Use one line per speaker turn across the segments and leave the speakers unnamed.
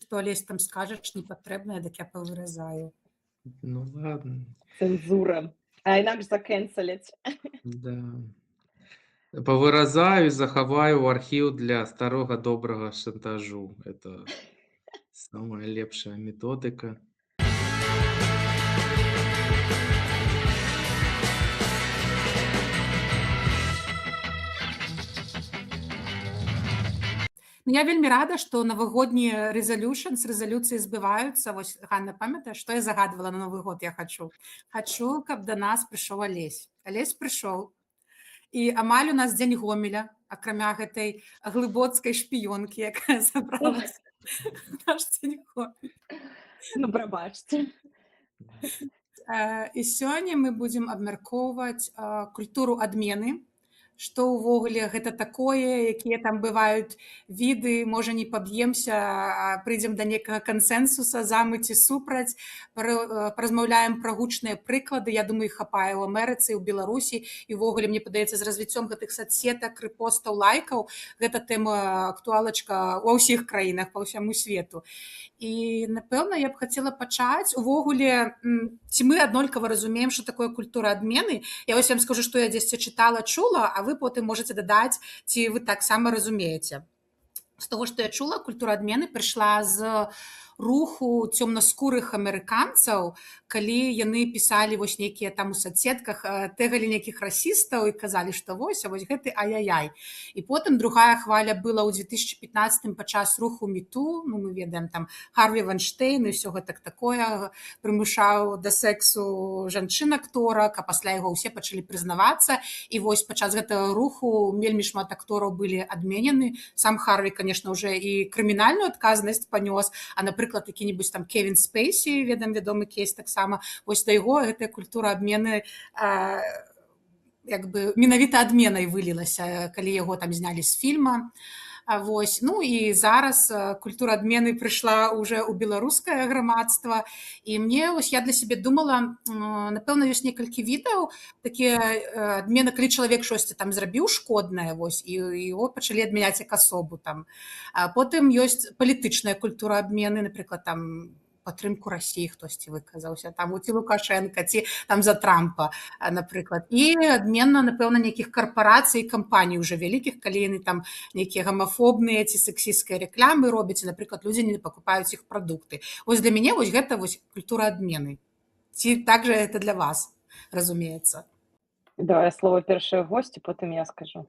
што лезь там скажаш непатрэбнае, дык я павыразаю.
Ну ладно,
Цэнзура. А інакш закэнсаляць.
да. Павыразаю і захаваю ў архіў для старога добрага шантажу. Это самая лепшая методыка.
Ну, я вельмі рада, што навагоднія рэзалюцыі збываюцца. Вось, Ганна, памятаеш, што я загадвала на Новы год я хачу? Хачу, каб да нас прыйшоў Алесь. Алесь прыйшоў. І амаль у нас дзень Гомеля, акрамя гэтай глыбоцкай шпіёнкі, якая забралася ў наш дзень Гомель.
Ну, прабачце.
І сёння мы будзем абмяркоўваць культуру адмены, што ўвогуле гэта такое, якія там бываюць віды, можа, не паб'емся, а прыйдзем да некага кансэнсуса, за мы ці супраць, паразмаўляем пра гучныя прыклады. Я думаю, іх хапае ў Амерыцы, ў Беларусі, і ўвогуле, мне падаецца, з развіццём гэтых соцсетак, рэпостаў, лайкаў, гэта тэма актуалачка ва ўсіх краінах, па ўсяму свету. І, напэўна, я б хацела пачаць. Увогуле, ці мы аднолькава разумеем, што такое культура адмены? Я вось вам скажу, што я дзесьці чытала, чула, а вы потым можаце дадаць, ці вы таксама разумееце. З таго, што я чула, культура адмены прыйшла з руху цёмнаскурых амерыканцаў, калі яны пісалі вось нейкія там у соцсетках, тэгалі нейкіх расістаў і казалі, што вось гэты ай-яй-яй. І потым другая хваля была ў 2015 падчас руху Мету, ну мы ведаем там Харві Вайнштейн і ўсё гэта такое, прымушаў да сексу жанчын-акторак, а пасля яго ўсе пачалі прызнавацца. І вось падчас гэтага руху вельмі шмат актораў былі адменены. Сам Харві, конечно, уже і крымінальную адказнасць панёс, а, напрыклад, які-небудзь там Кевін Спейсі, вядомы кейс таксама, вось да яго гэтая культура адмены як бы менавіта адменай вылілася, калі яго там знялі з фільма. Вось. Ну і зараз культура адмены прыйшла уже ў беларускае грамадства. І мне, вось я для сябе думала, напэўна, ёсць некалькі відаў, такія адмены, калі чалавек штосьці там зрабіў шкоднае, вось, і яго пачалі адмяняць як асобу там. Потым ёсць палітычная культура адмены, напрыклад, там падтрымку Расіі хтосьці выказаўся, там ці Лукашенка, ці там за Трампа, напрыклад. І адмена, напэўна, нейкіх карпарацый і кампаній уже вялікіх, калі яны там нейкія гамафобныя ці сексісцкія рэклямы робяць, і, напрыклад, людзі не пакупаюць іх прадукты. Вось для мяне вось гэта вось культура адмены. Ці так жа гэта для вас, разумеецца?
Давай слово першай госці, потым я скажу.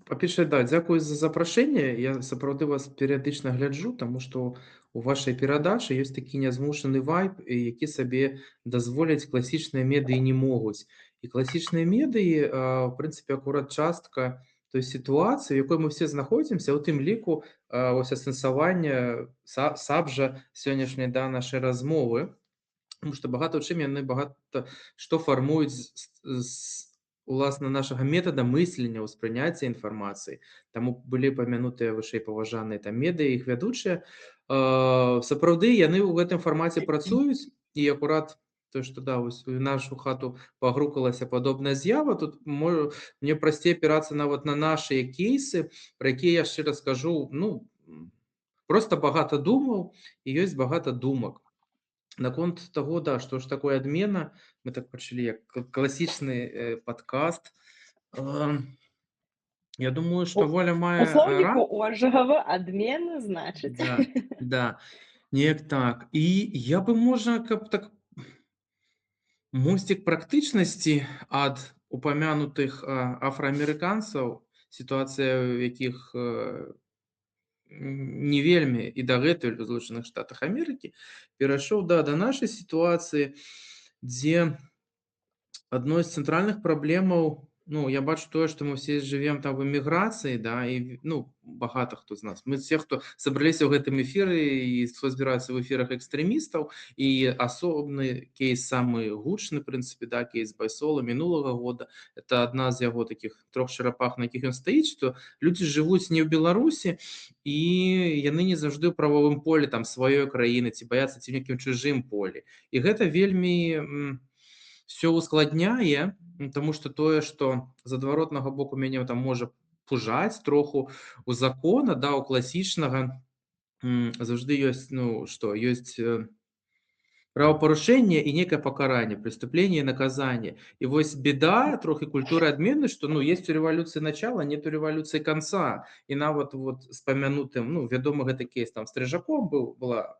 Па-першае, да, дзякую за запрашэнне. Я сапраўды вас перыядычна гляджу, таму што у вашай перадачы ёсць такі нязмушаны вайб, які сабе дазволіць класічныя медыі не могуць. І класічныя медыі, в прынцыпе, акурат частка той сітуацыі, у якой мы все знаходзімся, у тым ліку ось асэнсаванне сабжа сённяшняй нашай размовы, тому што багата ў чым яны багата што фармуюць уласна нашага метада мыслення, ўспрыняцця інфармацыі. Таму былі памянутыя вышэй паважаныя там медыі, іх вядучыя. Сапраўды яны ў гэтым фармаце працуюць, і акурат то, што да, вось у нашу хату пагрукалася падобная з'ява, тут мне прасцей апірацца нават на нашыя кейсы, пра якія я шчыра скажу, ну, проста багата думаў і ёсць багата думак. Наконт таго, да, што ж такое адмена, мы так пачалі як класічны падкаст. Я думаю, што воля мае
У слоўніку Ожегава адмены, значыць.
Да, неяк так. І я бы, можа, каб так мосцік практычнасці ад упамянутых афраамерыканцаў, сітуацыя ў якіх не вельмі і дагэтуль у Злучаных Штатах Амерыкі, перайшоў да нашай сітуацыі, дзе адной з цэнтральных праблемаў, ну, я бачу тое, што мы все жывем там в эміграцыі, да, і, ну, багата хто з нас. Мы все, хто сабраліся ў гэтым эфіры і хто збіраецца ў эфірах экстрэмістаў, і асобны кейс, самы гучны, в прынцыпе, да, кейс Байсола мінулага года, это адна з яго такіх трох чарапах, на якіх ён стаіць, што людзі жывуць не ў Беларусі, і яны не заўжды ў правовым полі там сваёй краіны, ці баяцца ці нейкім чужым полі. І гэта вельмі все ускладняе, тому што тое, што з адваротнага боку мяне там можа пужаць троху у закона, да, у класічнага заўжды ёсць, ну, што ёсць правапарушэнне і некае пакаранне, преступление і наказание. І вось беда трохі культуры адмены, што, ну, есть у рэвалюцыі начала, нет у рэвалюцыі канца. І нават вот з памянутым, ну, вядомы гэты кейс там Стрыжаком была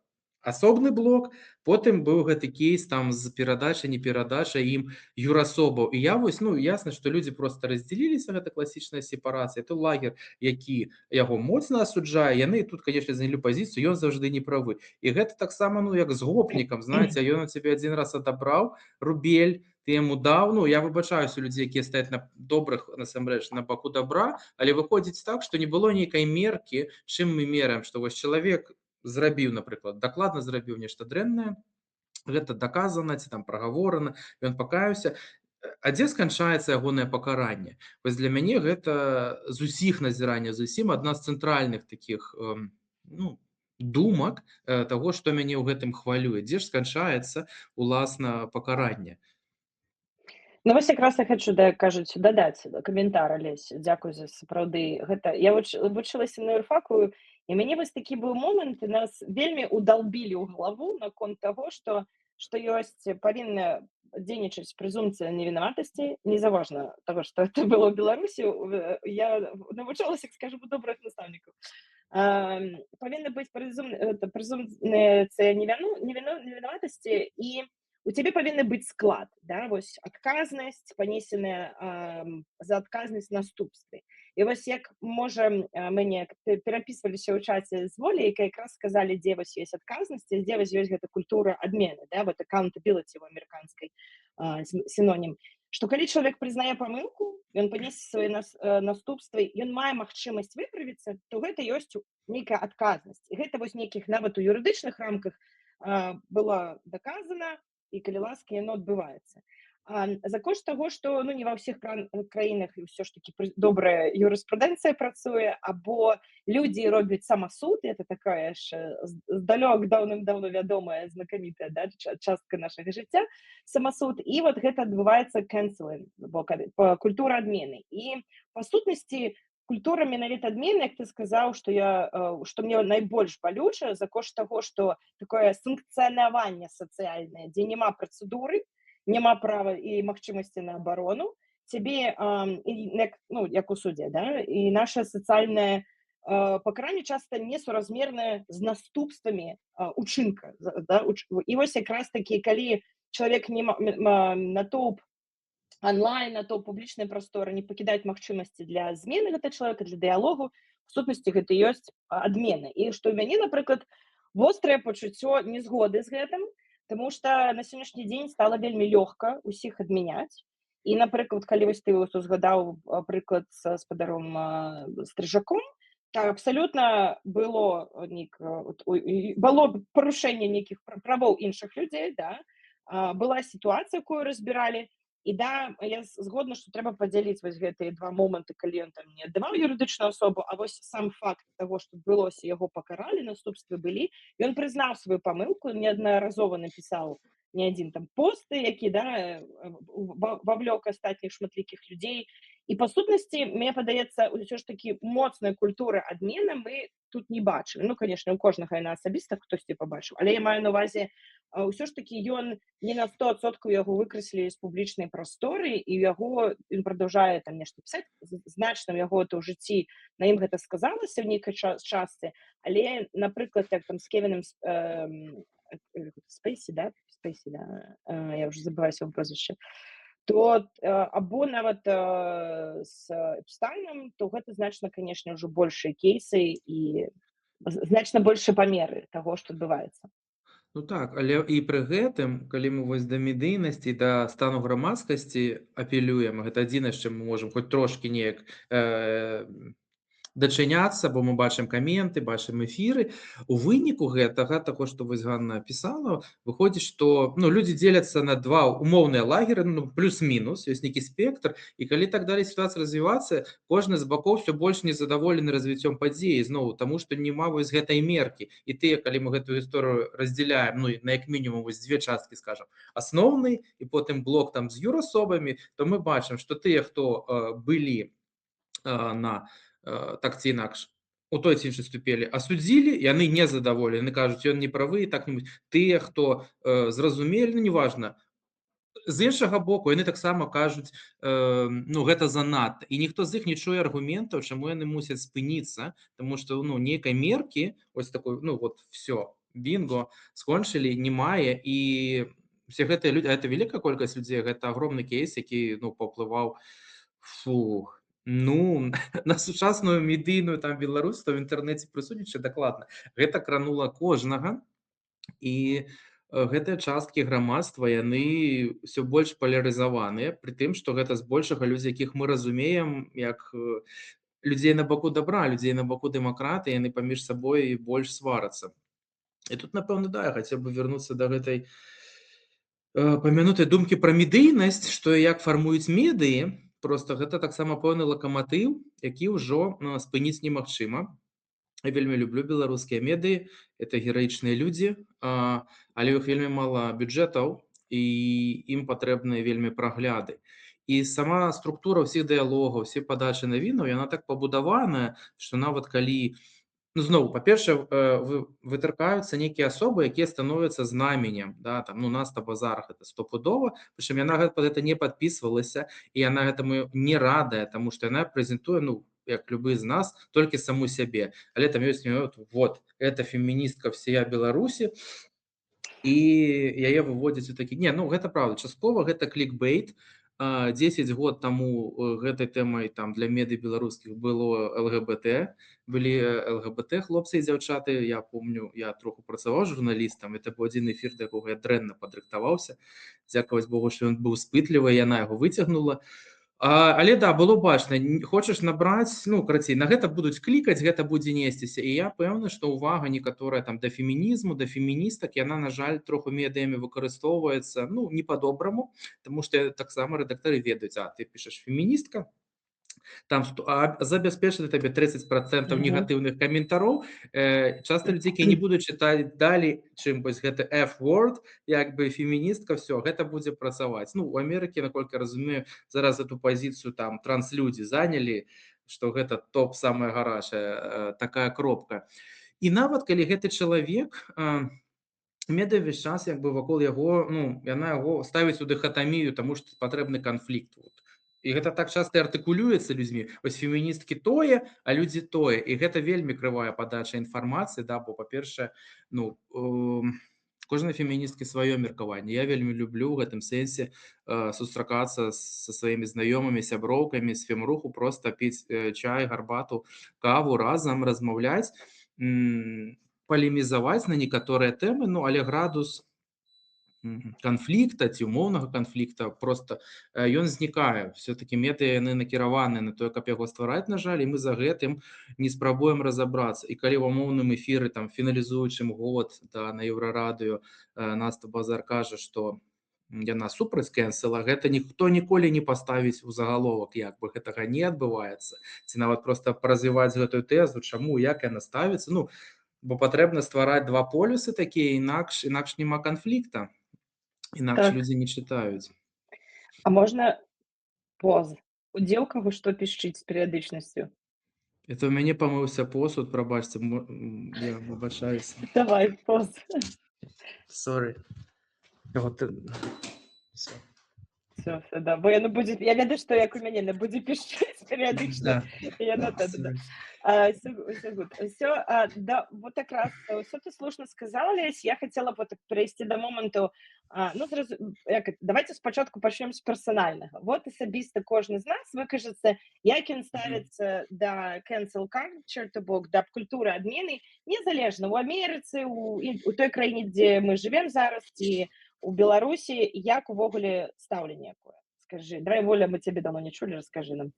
асобны блок, потым быў гэты кейс там з перадачай, не перадачай ім юрасобаў. І я вось, ну, ясна, што людзі проста раздзяліліся, гэта класічная сепарацыя. То лагер, які яго моцна асуджае, яны тут, канешне, занялі пазіцыю, ён заўжды не правы. І гэта таксама, ну, як з гопнікам, знаеце, ён у цябе адзін раз адабраў рубель, ты яму даў, ну, я выбачаюся у людзей, якія стаяць на добрых, насамрэч, на баку добра, але выходзіць так, што не было нейкай меркі, чым мы мераем, што вось чалавек зрабіў, напрыклад, дакладна зрабіў нешта дрэннае, гэта даказана ці там прагаворана, ён пакаяўся. А дзе сканчаецца ягонае пакаранне? Вось для мяне гэта з усіх назіранняў, зусім адна з цэнтральных такіх, ну, думак таго, што мяне ў гэтым хвалюе. Дзе ж сканчаецца, уласна, пакаранне?
Ну вось якраз я хочу, да, кажуць, дадаць каментар, Алесь, дзякуй за сапраўды гэта. Я вучылася на юрфаку, і мяне вось такі быў момант, і нас вельмі удалбілі ў галаву наконт таго, што ёсць павінна дзейнічаць прэзумпцыя невінаватасці, незаважна таго, што это было ў Беларусі. Я навучалася, скажу, у добрых настаўнікаў. Павінна быць прэзумпцыя невінаватасці, і у цябе павінны быць склад, да, вось адказнасць, панесеная за адказнасць наступствы. І вось як можа мы перапісваліся ў чаце з Воляй, якраз сказалі, дзе вось ёсць адказнасць, дзе вось ёсць гэта культура адмены, да, вот accountability ў амерыканскай сінонім. Што калі чалавек прызнае памылку, ён панесе свае наступствы, ён мае магчымасць выправіцца, то гэта ёсць нейкая адказнасць. І гэта вось нейкіх нават у юрыдычных рамках было даказана, і калі ласка, яно адбываецца. За кошт таго, што, ну, не ва ўсіх краінах ўсё ж такі добрая юрыспрудэнцыя працуе, або людзі робяць самасуд, это такая ж здалёк даўным-даўно вядомая знакамітая, да, частка нашага жыцця, самасуд, і вот гэта адбываецца canceling, культура адмены. І па сутнасці культура менавіта адмены, як ты сказаў, што мне найбольш балюча, за кошт таго, што такое санкцыянаванне сацыяльнае, дзе няма працэдуры, няма права і магчымасці на абарону, цябе, ну, як у судзе, да, і наша сацыяльнае пакаранне часта несуразмернае з наступствамі учынка. Да? І вось якраз такі, калі чалавек натоўп онлайн, натоўп публічнай прасторы не пакідаюць магчымасці для змены гэта чалавека, для дыялогу, в сутнасці гэта ёсць адмена. І што ў мяне, напрыклад, вострае пачуццё незгоды з гэтым, таму што на сённяшні дзень стала вельмі лёгка ўсіх адмяняць. І, напрыклад, калі вось ты узгадаў прыклад з спадаром Стрыжаком, так абсалютна было парушэнне нейкіх правоў іншых людзей, да? Была сітуацыя, якую разбіралі, і да, я згодна, што трэба падзяліць вось гэтыя два моманты, калі ён там не аддаваў юрыдычную асобу, а вось сам факт таго, што адбылося, яго пакаралі, наступствы былі, ён прызнаў сваю памылку, неаднаразова напісаў не адзін там посты, які, да, вавлёк астатніх шматлікіх людзей. І па сутнасці, мне падаецца, ўсё ж такі моцная культура адмены мы тут не бачым. Ну, канешне, у кожнага яна асабіста хтосьці пабачыў, але я маю на ўвазе, ўсё ж такі ён не на 100% яго выкраслі з публічнай прасторы, і ён прадаўжае там нешта пісаць, значна яго это ў жыцці, на ім гэта сказалася ў нейкай частцы, але, напрыклад, як там з Кевіном Спейсі, да? Спейсі, да? Я ўжо забываюся яго прозвішча. То або нават з Эпстайном, то гэта значна, канешне, ўжо большыя кейсы і значна большы памеры таго, што адбываецца.
Ну так, але і пры гэтым, калі мы вось да медыйнасці, да стану грамадскасці апелюем, гэта адзінае, з чым мы можам хоць трошкі неяк дачыняцца, бо мы бачым каменты, бачым эфіры. У выніку гэтага, таго, што вось Ганна пісала, выходзіць, што, ну, людзі дзеляцца на два умоўныя лагеры, ну, плюс-мінус, ёсць нейкі спектр, і калі так далей сітуацыя развівацца, кожны з бакоў ўсё больш незадаволены развіццём падзеі, зноў, таму што няма вось гэтай меркі. І тыя, калі мы гэтую гісторыю раздзяляем, ну, на як мінімум вось дзве часткі, скажам, асноўны, і потым блок там з юрасобамі, то мы бачым, што тыя, хто былі на так ці інакш у той ці іншай ступені асудзілі, яны незадаволены, кажуць, ён не правы і так-небудзь. Тыя, хто зразумелі, ну, неважна, з іншага боку яны таксама кажуць, ну гэта занадта, і ніхто з іх не чуе аргументаў, чаму яны мусяць спыніцца, тому што ну нейкай меркі ось такой, ну вот все бінго скончылі не мае, і все гэтыя людзі, гэта вялікая колькасць людзей, гэта агромны кейс, які ну паўплываў ну на сучасную медыйную там Беларусь, то в інтэрнэце прысутнічае дакладна, гэта кранула кожнага. І гэтыя часткі грамадства яны ўсё больш палярызаваныя, пры тым, што гэта збольшага людзі, якіх мы разумеем як людзей на баку дабра, людзей на баку дэмакраты, яны паміж сабой больш сварацца. І тут, напэўна, да, я хацеў бы вярнуцца да гэтай памянутай думкі пра медыйнасць, што і як фармуюць медыі, проста гэта таксама пэўны лакаматыў, які ўжо спыніць немагчыма. Я вельмі люблю беларускія медыі, это гераічныя людзі, але ў іх вельмі мала бюджэтаў і ім патрэбныя вельмі прагляды. І сама структура ўсіх дыялогаў, усе падачы навінаў, яна так пабудаваная, што нават калі ну, зноў, па-першае, вытыркаюцца нейкія асобы, якія становяцца знаменем, да, там, ну, Наста Базарах это стопудова, прычым яна пад гэта не падпісвалася, і яна гэтаму не радая, таму што яна прэзентуе, ну, як любы з нас, толькі саму сябе. Але там ёсць вот, это феміністка всея Беларусі, і яе выводзяць у такі... Не, ну, гэта правда, часткова гэта клікбейт. 10 год таму гэтай тэмай там для медый беларускіх было ЛГБТ, былі ЛГБТ хлопцы і дзяўчаты, я помню, я троху працаваў журналістам, это быў адзін эфір, да якога я дрэнна падрыхтаваўся, дзякаваць Богу, што ён быў спытлівы, яна яго выцягнула. Але да, было бачна, хочаш набраць, ну, карацей, на гэта будуць клікаць, гэта будзе несціся, і я пэўны, што ўвага некаторая там да фемінізму, да феміністак, яна, на жаль, троху медыямі выкарыстоўваецца, ну, не па-добраму, таму што таксама рэдактары ведаюць, ты пішаш феміністка, там забяспечыць табе 30% негатыўных каментароў, часта людзі, якія не будуць чытаць далей, чым вось гэты F-word, як бы феміністка, все, гэта будзе працаваць. Ну, у Амерыкі, наколькі разумею, зараз эту пазіцыю там транслюдзі занялі, што гэта топ самая гарачая такая кропка. І нават калі гэты чалавек медыа ўвесь час як бы вакол яго, ну, яна яго ставіць у дыхатамію, таму што патрэбны канфлікт. І гэта так часта артыкулюецца людзьмі. Вось феміністкі тое, а людзі тое. І гэта вельмі крывая падача інфармацыі, да, бо, па-першае, ну, кожнай феміністкі сваё меркаванне. Я вельмі люблю ў гэтым сэнсе сустракацца са сваімі знаёмымі, сяброўкамі з фемруху, проста піць чай, гарбату, каву, разам размаўляць, палемізаваць на некаторыя тэмы, ну, але градус канфлікта ці умоўнага канфлікта просто ён знікае. Все-таки медыа яны накіраваны на тое, каб яго ствараць, на жаль, і мы за гэтым не спрабуем разабрацца. І калі ў умоўным эфіры там фіналізуючым год на Еўрарадыё Наста Базар кажа, што яна супраць кэнсела, гэта ніхто ніколі не паставіць у загаловак, як бы гэтага не адбываецца, ці нават просто паразвіваць гэтую тэзу, чаму, як яна ставіцца. Ну, бо патрэбна ствараць два полюсы такія, інакш няма канфлікта. Інакш людзі не чытаюць.
А можна поз? Дзе ў каго што пішчыць з перыядычнасцю?
Это ў мяне памыўся посуд, прабачце, я выбачаюся.
Давай, поз.
Sorry. Вот,
все, да. Бо яно будзе, я ведаю, што як у мяне не будзе пішчыць перыядычна. Яно да. Все, да, вот так раз, все ты слушно сказала, Лесь, я хотела вот перейти до моменту, ну, давайте спочатку почнем з персонального. Вот асабіста кожны з нас выкажется, як ён ставіцца да cancel culture, то бок да культуры адмены, незалежна у Амерыцы, у той краіне, дзе мы живем зараз, ці у Беларусі, як увогуле стаўленне якое? Скажы, Драйволя, мы цябе давно не чулі, раскажы нам.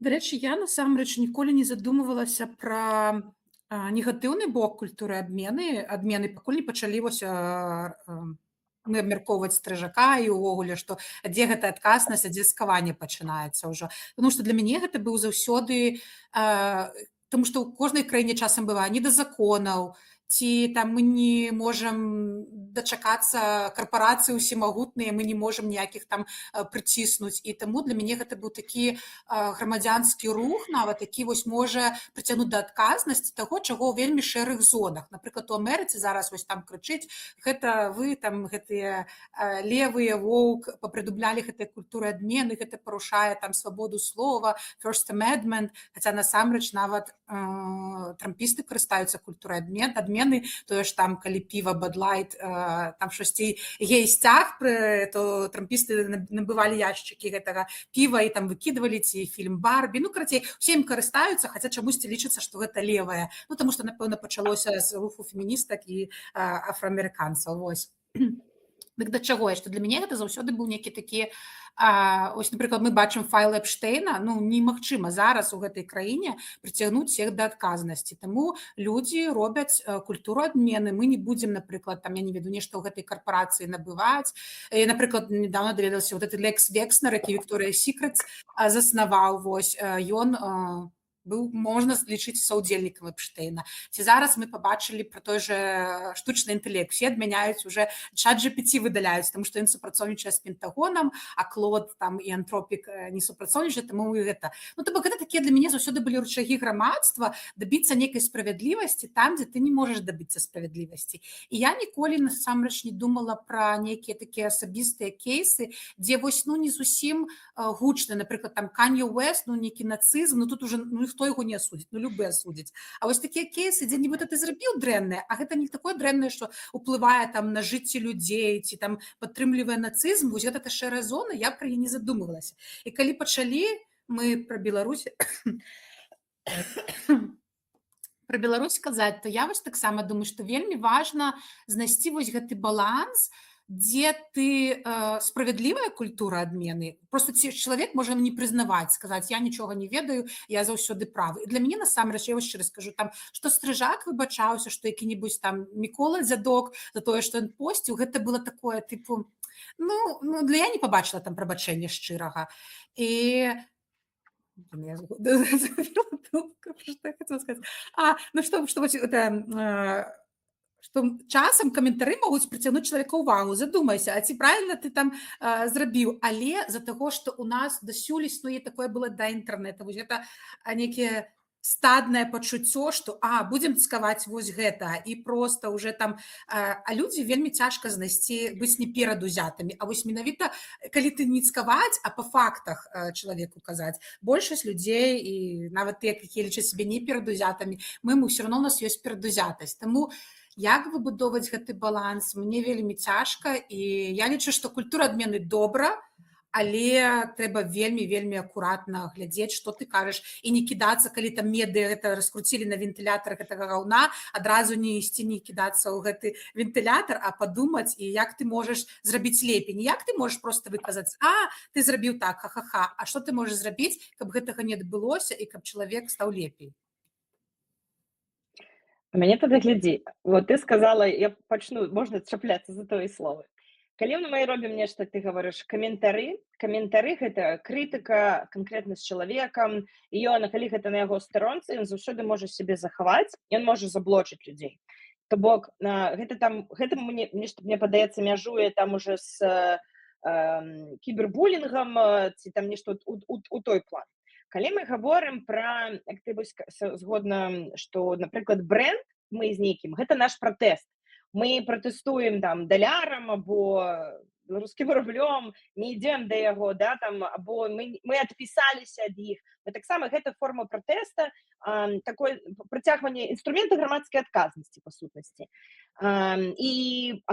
Дарэчы, я насамрэч ніколі не задумывалася пра негатыўны бок культуры адмены, пакуль не пачалі вось мы абмяркоўваць стрыжака і ўвогуле, што дзе гэта адказнасць, а дзе скаванне пачынаецца ўжо. Таму што для мяне гэта быў заўсёды, таму што ў кожнай краіне часам бывае не да законаў, ці там мы не можам дачакацца карпорацыі ўсемагутныя, мы не можам ніякіх там прыціснуць. І таму для мяне гэта быў такі грамадзянскі рух, нават які вось можа прыцягнуць да адказнасці таго, чаго ў вельмі шэрых зонах. Напрыклад, у Амерыцы зараз вось там крычыць, гэта вы там гэтыя левыя воўк папрыдумлялі гэтай культуры адмены, гэта парушае там свабоду слова, First Amendment, хаця насамрэч нават трампісты карыстаюцца культурай адмены, тое ж там, калі піва Bud Light, там штосьці гей-сцяг, то трампісты набывалі яшчыкі гэтага піва і там выкідвалі, ці фільм Барбі. Ну, карацей, усе ім карыстаюцца, хаця чамусьці лічыцца, што гэта левае. Ну, таму што, напэўна, пачалося з руху феміністак і афраамерыканцаў. Вось. Дык да чаго я, што для мяне гэта заўсёды быў нейкі такі, ось, напрыклад, мы бачым файл Эпштейна, ну, немагчыма зараз у гэтай краіне прыцягнуць всех да адказнасці. Таму людзі робяць культуру адмены. Мы не будзем, напрыклад, там, я не ведаю, нешта ў гэтай карпорацыі набываць. І, напрыклад, недавно даведалася, вот этот Лекс Векснер, які Victoria's Secret заснаваў, вось, ён быў, можна лічыць саўдзельнікам Эпштейна. Ці зараз мы пабачылі пра той же штучны інтэлект. Все адмяняюць уже, ChatGPT выдаляюць, таму што ён супрацоўнічае з Пентагонам, а Клод там і Антропік не супрацоўнічае, таму і гэта. Ну, то бок гэта такія для мяне заўсёды былі рычагі грамадства дабіцца нейкай справядлівасці там, дзе ты не можаш дабіцца справядлівасці. І я ніколі насамрэч не думала пра нейкія такія асабістыя кейсы, дзе вось, ну, не зусім гучны, напрыклад, там Kanye West, ну, нейкі нацызм, ну, тут уже, ну, ніхто яго не асудзіць, ну, любы асудзіць. А вось такія кейсы, дзе нібыта ты зрабіў дрэннае, а гэта не такое дрэннае, што ўплывае там на жыцці людзей, ці там падтрымлівае нацызм, вось гэта шэрая зона, я пра яе не задумывалася. І калі пачалі мы пра Беларусь пра Беларусь казаць, то я вось таксама думаю, што вельмі важна знайсці вось гэты баланс, дзе ты справядлівая культура адмены. Просто чалавек можа не прызнаваць, сказаць, я нічога не ведаю, я заўсёды правы. І для мяне насамрэч, я вось шчыра скажу, там, што Стрыжак выбачаўся, што які-небудзь там Мікола Дзядок за тое, што ён посціў, гэта было такое, тыпу, ну, я не пабачыла там прабачэння шчырага. І я забыла думку, што я хацела сказаць. Ну што вось гэта, што часам каментары могуць прыцягнуць чалавека ўвагу. Задумайся, а ці правільна ты там зрабіў? Але з-за таго, што ў нас дасюль існуе, такое было да інтэрнэта, вось гэта нейкае стаднае пачуццё, што будзем цкаваць вось гэта, і проста уже там, а людзі вельмі цяжка знайсці, быць не перадузятымі. А вось менавіта, калі ты не цкаваць, а па фактах чалавеку казаць, большасць людзей, і нават тыя, якія лічаць сябе не перадузятымі, мы ўсё роўно, у нас ёсць перадузятасць. Таму як выбудоўваць гэты баланс, мне вельмі цяжка, і я лічу, што культура адмены добра, але трэба вельмі акуратна глядзець, што ты кажаш, і не кідацца, калі там медыа гэта раскруцілі на вентылятар гэтага гаўна, адразу не ісці, не кідацца ў гэты вентылятар, а падумаць, і як ты можаш зрабіць лепей. Не як ты можаш проста выказаць, ты зрабіў так, ха-ха-ха, а што ты можаш зрабіць, каб гэтага не адбылося і каб чалавек стаў лепей.
У мяне тады глядзі, вот ты сказала, я пачну, можна чапляцца за твои словы. Калі мы робім нешта, ты гаворыш, каментары гэта крытыка канкрэтна з чалавекам, і ён, калі гэта на яго старонцы, ён заўсёды можа сябе захаваць, ён можа заблочыць людзей. То бок, гэта мне падаецца мяжуе там уже з кібербулінгам, ці там нешта у той план. Калі мы гаворым пра, як ты згодна, што, напрыклад, брэнд мы з нейкім, гэта наш пратэст. Мы пратэстуем там далярам або беларускім рублём, не ідзем да яго, да, там, або мы адпісаліся ад іх. Таксама гэта форма пратэста, такое працягванне інструмента грамадскай адказнасці, па сутнасці. А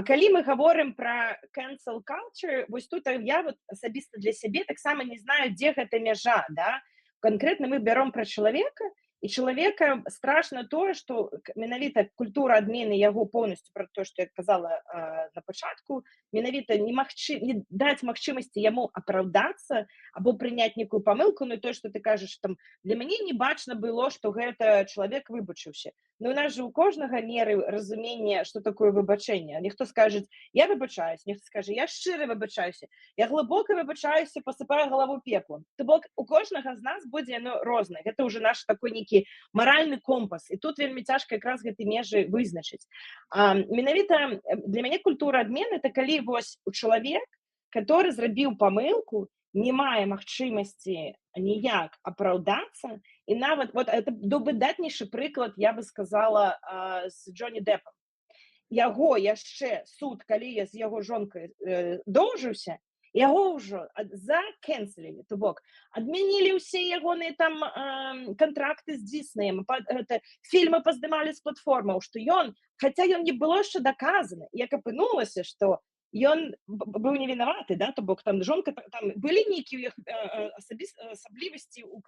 калі мы гаворым пра cancel culture, вось тут я асабіста для сябе таксама не знаю, дзе гэта мяжа, да. Конкретно мы бяром пра чалавека, і чалавека страшна тое, што менавіта культура адмены яго поўнасцю, пра тое, што я казала на пачатку, менавіта не даць магчымасці яму апраўдацца або прыняць нейкую памылку, ну тое, што ты кажаш, там, для мяне не бачна было, што гэта чалавек выбачыўся. Ну, у нас же у кожнага меры разумение, што такое выбачэнне. Ніхто скажа, я выбачаюсь, нехто скажа, я шчыра выбачаюся, я глыбока выбачаюся, пасыпаю галаву пеплам. То бок, у кожнага з нас будзе яно рознае. Гэта ўжо наш такой нейкі нейкі маральны компас, і тут вельмі цяжка якраз гэтай межы вызначыць. Менавіта для мяне культура адмены — это калі вось у чалавек, который зрабіў памылку, не мае магчымасці ніяк апраўдацца, і нават вот это выдатнейшы прыклад, я бы сказала, з Джонні Дэпам. Яго яшчэ суд, калі я з яго жонкай доўжыўся, яго ўжо закэнселілі, то бок адмянілі ўсе ягоныя там кантракты з Диснеем, фільмы паздымалі з платформаў, што ён, хаця ён не было яшчэ даказана, як апынулася, што ён быў невінаваты, да, то бок там жонка, там былі нейкія асаблівасці у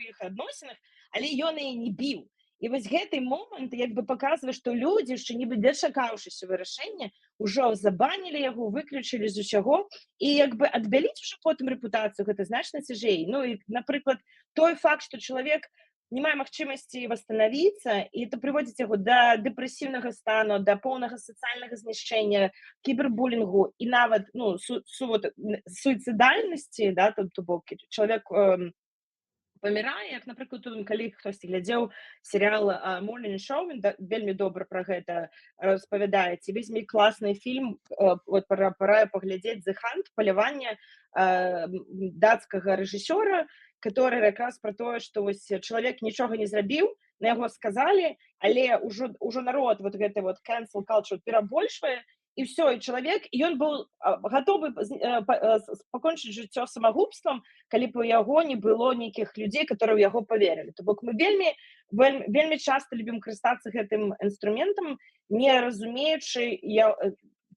іх адносінах, але ён яе не біў. І вось гэты момант як бы паказвае, што людзі, яшчэ нібы дачакаўшыся вырашэння, ужо забанілі яго, выключылі з усяго, і як бы адбяліць ужо потым рэпутацыю гэта значна цяжэй. Ну і, напрыклад, той факт, што чалавек не мае магчымасці восстанавіцца, і это прыводзіць яго да дэпрэсіўнага стану, да поўнага сацыяльнага знішчэння, кібербулінгу і нават суіцыдальнасці, да, то бок чалавек памірае, як, напрыклад, калі хтосьці глядзеў серыял Morning Show, вельмі добра пра гэта распавядае. Ці вельмі класны фільм, параю паглядзець, The Hunt, паляванне дацкага рэжысёра, который якраз пра тое, што вось чалавек нічога не зрабіў, на яго сказалі, але ўжо народ вот гэты вот cancel culture перабольшвае, і ўсё, і чалавек, і ён быў гатовы пакончыць жыццё самагубствам, калі б у яго не было нейкіх людзей, которые ў яго паверылі. То бок мы вельмі часта любім карыстацца гэтым інструментам, не разумеючы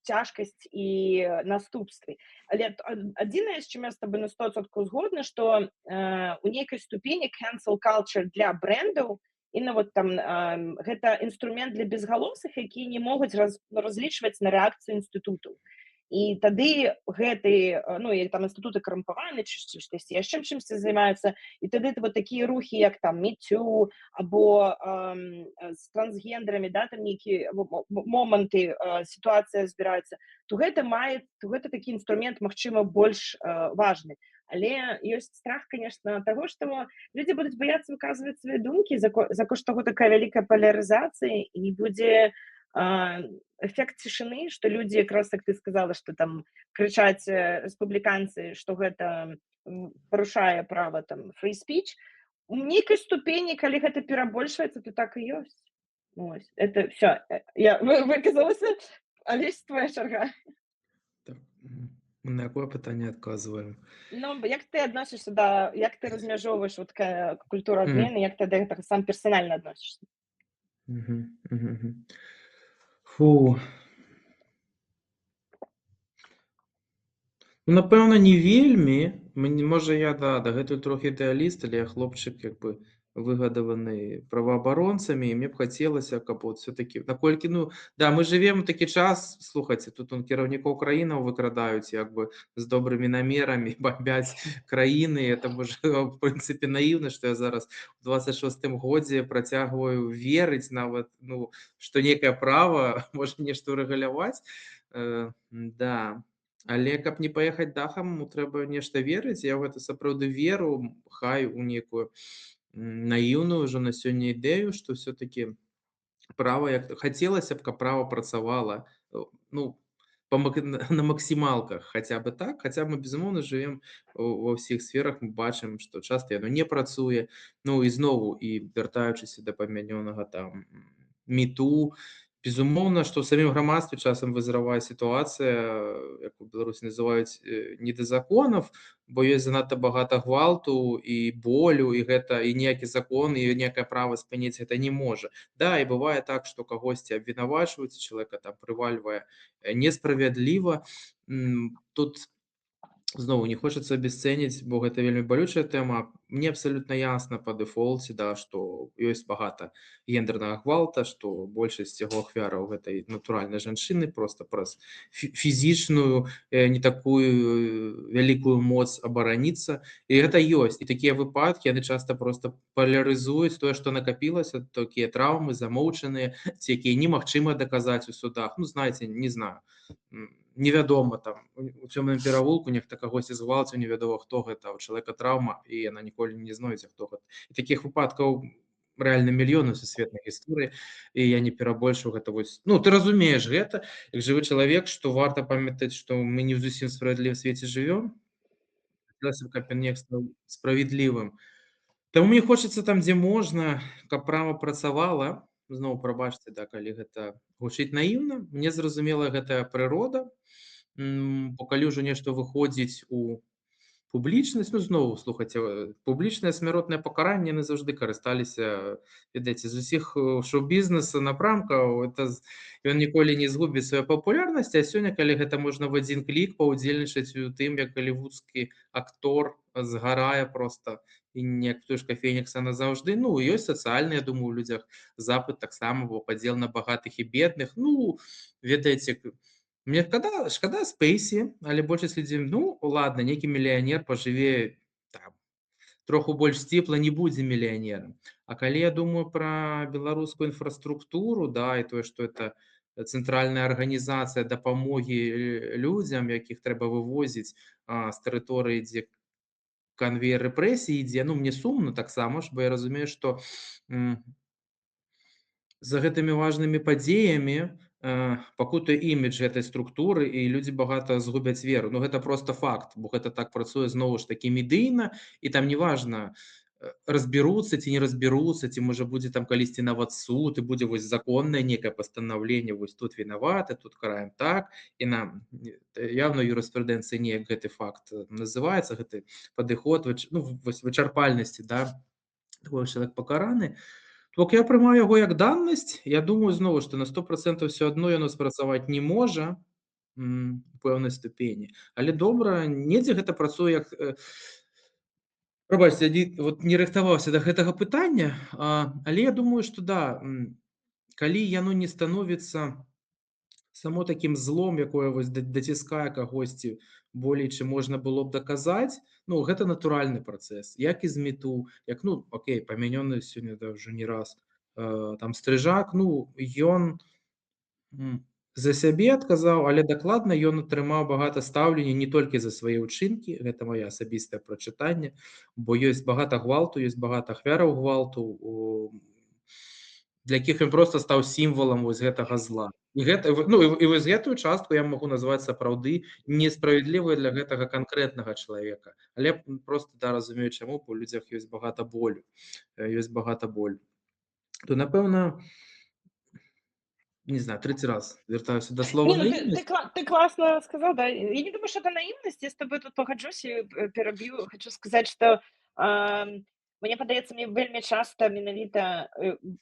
цяжкасць і наступствы. Але адзінае, з чым я з табой на 100% згодна, што у нейкай ступені cancel culture для брэндаў вот там гэта інструмент для безгалосых, якія не могуць разлічваць на рэакцыю інстытутаў. І тады гэты, ну, і там інстытуты карумпаваны, ці штосьці яшчэ чымсьці займаюцца, і тады вот такія рухі, як там Me Too, або з трансгендерамі, да, там нейкія моманты, сітуацыя збіраецца, то гэта такі інструмент, магчыма, больш важны. Але ёсць страх, конечно, таго, што людзі будуць баяцца выказваць свае думкі за кошт таго такая вялікая палярызацыя, і не будзе эфект цішыны, што людзі, якраз як ты сказала, што там крычаць рэспубліканцы, што гэта парушае права там free speech. У нейкай ступені, калі гэта перабольшваецца, то так і ёсць. Ось, это всё. Я выказалася, Алесь, твоя чарга.
На якое пытанне адказваем?
Ну, як ты адносішся да, як ты размяжоўваеш вот такая культура адмены, як ты да гэтага сам персанальна адносішся?
Фу. Ну, напэўна, не вельмі. Можа, я дагэтуль трохі ідэаліст, але я хлопчык як бы выгадаваны праваабаронцамі, і мне б хацелася, каб вот все-таки, наколькі, ну, да, мы живем у такі час, слухайце, тут кіраўнікоў краінаў выкрадаюць як бы з добрымі намерамі, бомбяць краіны, это можа, в прынцыпе, наіўна, што я зараз у 26-м годзе працягваю верыць нават, ну, што некае права можа нешта рэгуляваць, да. Але каб не паехаць дахам, трэба нешта верыць, я ў гэта сапраўды веру, хай у некую наіўную ўжо на сёння ідэю, што все-таки права, як хацелася б, каб права працавала, ну, на максімалках, хаця бы так, хаця мы, безумоўна, жывем ва ўсіх сферах, мы бачым, што часта яно не працуе, ну, і знову, і вяртаючыся да памянёнага там Me Too, безумоўна, што ў самім грамадстве часам вызравае сітуацыя, як у Беларусі называюць, не да законаў, бо ёсць занадта багата гвалту і болю, і гэта і ніякі закон, і ніякае права спыніць гэта не можа. Да, і бывае так, што кагосьці абвінавачваюць, чалавека там прывальвае несправядліва. Тут знову не хочацца абясцэніць, бо гэта вельмі балючая тэма. Мне абсалютна ясна па дэфолце, да, што ёсць багата гендернага гвалта, што большасць яго ахвяраў гэтай натуральнай жанчыны проста праз фізічную не такую вялікую моц абараніцца, і гэта ёсць. І такія выпадкі, яны часта проста палярызуюць тое, што накапілася, такія траўмы замоўчаныя, ці якія немагчыма даказаць у судах. Ну, знаеце, не знаю, невядома, там у цёмным перавулку нехта кагосьці згвалціў, невядома хто гэта, у чалавека траўма, і яна ніколі не знойдзе, хто гэта. І такіх выпадкаў рэальна мільёны сусветных гісторый, і я не перабольшую гэта вось. Ну, ты разумееш гэта, як жывы чалавек, што варта памятаць, што мы не ў зусім справядлівым свеце жывём. Хацелася б, каб ён стаў справядлівым. Таму мне хочацца там, дзе можна, каб права працавала. Зноў прабачце, да, калі гэта гучыць наіўна. Мне зразумела гэтая прырода, бо калі ўжо нешта выходзіць у публічнасць, ну, зноў, слухайце, публічнае смяротнае пакаранне, яны заўжды карысталіся, ведаеце, з усіх шоу-бізнеса напрамкаў, ён ніколі не згубіць сваю папулярнасць, а сёння, калі гэта можна в адзін клік паўдзельнічаць у тым, як галівудскі актор згарае проста, і як птушка Фенікса назаўжды. Ну, ёсць сацыяльны, я думаю, у людзях запыт таксама, бо падзел на багатых і бедных. Ну, ведаеце, мне шкада Спейсі, але большасць людзей, ну, ладно, нейкі мільянер пажыве там троху больш цепла, не будзе мільянерам. А калі я думаю пра беларускую інфраструктуру, да, і тое, што это цэнтральная арганізацыя дапамогі людзям, якіх трэба вывозіць з тэрыторыі, дзе канвеер рэпрэсій ідзе, ну, мне сумна таксама ж, бо я разумею, што за гэтымі важнымі падзеямі пакутуе імідж гэтай структуры, і людзі багата згубяць веру. Ну, гэта проста факт, бо гэта так працуе зноў ж такі медыйна, і там неважна, разберуцца ці не разберуцца, ці можа будзе там калісьці нават суд, і будзе вось законнае некае пастанаўленне, вось тут вінаваты, тут караем так, і нам явна юрыспрудэнцыі неяк гэты факт называецца, гэты падыход, ну, вось вычарпальнасці, да, такой чалавек пакараны. Бок я прымаю яго як даннасць. Я думаю, зноў, што на 100% ўсё адно яно спрацаваць не можа у пэўнай ступені. Але добра, недзе гэта працуе як... Прабачце, вот не рыхтаваўся да гэтага пытання, але я думаю, што да, калі яно не становіцца само такім злом, якое вось даціскае кагосьці болей, чым можна было б даказаць, ну, гэта натуральны працэс. Як і з мету, як, ну, окей, памянёны сёння ўжо не раз, там Стрыжак, ну, ён за сябе адказаў, але дакладна ён атрымаў багата стаўлення не толькі за свае ўчынкі, гэта маё асабістае прачытанне, бо ёсць багата гвалту, ёсць багата ахвяраў гвалту, для якіх ён проста стаў сімвалам вось гэтага зла. І гэта, ну, і вось гэтую частку я магу назваць сапраўды несправядлівай для гэтага канкрэтнага чалавека. Але проста, да, разумею, чаму, бо ў людзях ёсць багата болю. То, напэўна, не знаю, третий раз вертаюся до слова
Не, ну
наивность.
ты классно сказал, да. Я не думаю, что это наивность. Я с тобой тут погоджусь и перебью. Хочу сказать, что мне падаецца, мне вельмі часто менавіта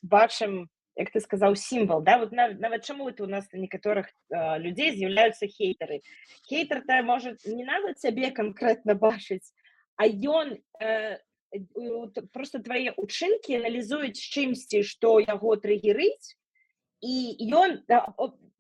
бачым, як ты сказаў, сімвал, да, вот нават чаму это у нас у некаторых людзей з'яўляюцца хейтары. Хейтар-то можа не нават цябе канкрэтна бачыць, а ён просто твае ўчынкі аналізуюць з чымсьці, што яго трыгерыць, і ён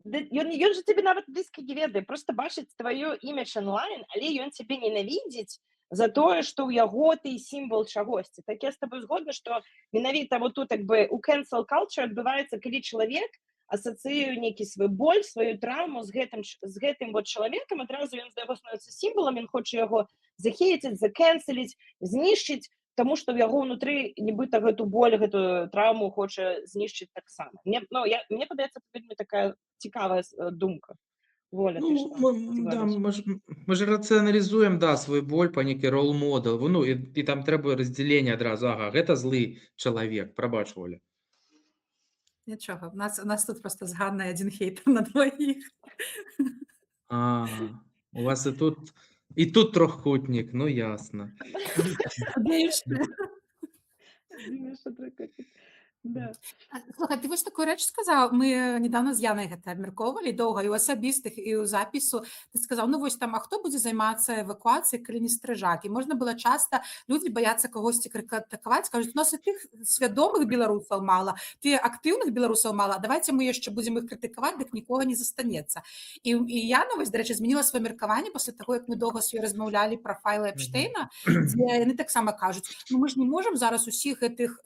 же цябе нават блізка не ведае, просто бачыць тваё імідж онлайн, але ён цябе ненавідзіць за тое, што ў яго ты сімвал чагосьці. Так я з табой згодна, што менавіта вот тут як бы у cancel culture адбываецца, калі чалавек асацыюе нейкі свой боль, сваю траўму з гэтым вот чалавекам, адразу ён з яго становіцца сімвалам, ён хоча яго захейціць, закэнселіць, знішчыць, тому што ў яго ўнутры нібыта гэту боль, гэтую траўму хоча знішчыць таксама. Мне падаецца, вельмі такая цікавая думка. Воля,
ну, мы же рацыяналізуем, да, свой боль па нейкі рол-модэл. Ну, і там трэба раздзяленне адразу. Ага, гэта злы чалавек, прабач, Воля.
Нічога, у нас тут просто з Ганнай адзін хейтар на двоіх.
У вас і тут трохкутнік, ну ясна.
Да.
Слухай, ти ось таку реч сказав, ми недавно з Яною гэта абмяркоўвалі доўга, і ў асабістых, і ў запісу. Ты сказаў, ну вось там, а хто будзе займацца эвакуацыяй, калі не Стрыжак? І можна было часта, людзі баяцца кагосьці крытыкаваць, кажуць, у нас і тых свядомых беларусаў мала, тых актыўных беларусаў мала, давайте мы яшчэ будзем іх крытыкаваць, дык нікога не застанецца. І Яна, вось, дарэчы, змяніла сваё меркаванне пасля таго, як мы доўга з ёй размаўлялі пра файлы Эпштейна, дзе яны таксама кажуць, ну мы ж не можам зараз усіх гэтых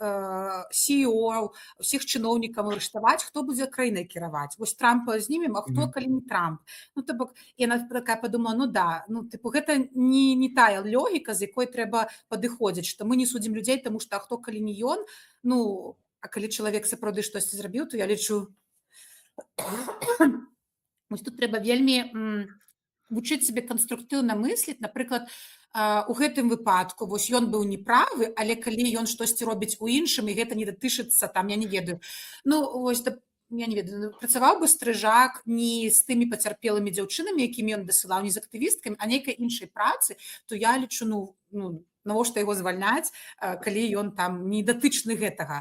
CEO пракурораў, усіх чыноўнікаў арыштаваць, хто будзе краінай кіраваць. Вось Трампа знімем, а хто,
Мгм.
калі не Трамп? Ну, то бок, яна такая падумала, ну да, ну, тыпу, гэта не тая логіка, з якой трэба падыходзіць, што мы не судзім людзей, таму што а хто, калі не ён, ну, а калі чалавек сапраўды штосьці зрабіў, то я лічу, вось тут трэба вельмі вучыць сябе канструктыўна мысліць. Напрыклад, у гэтым выпадку вось ён быў неправы, але калі ён штосьці робіць у іншым і гэта не датычыцца там, я не ведаю, ну вось я не ведаю, працаваў бы стрыжак не з тымі пацярпелымі дзяўчынамі, якімі ён дасылаў, не з актывісткамі, а нейкай іншай працы, то я лічу, ну навошта яго звальняць, калі ён там не датычны гэтага.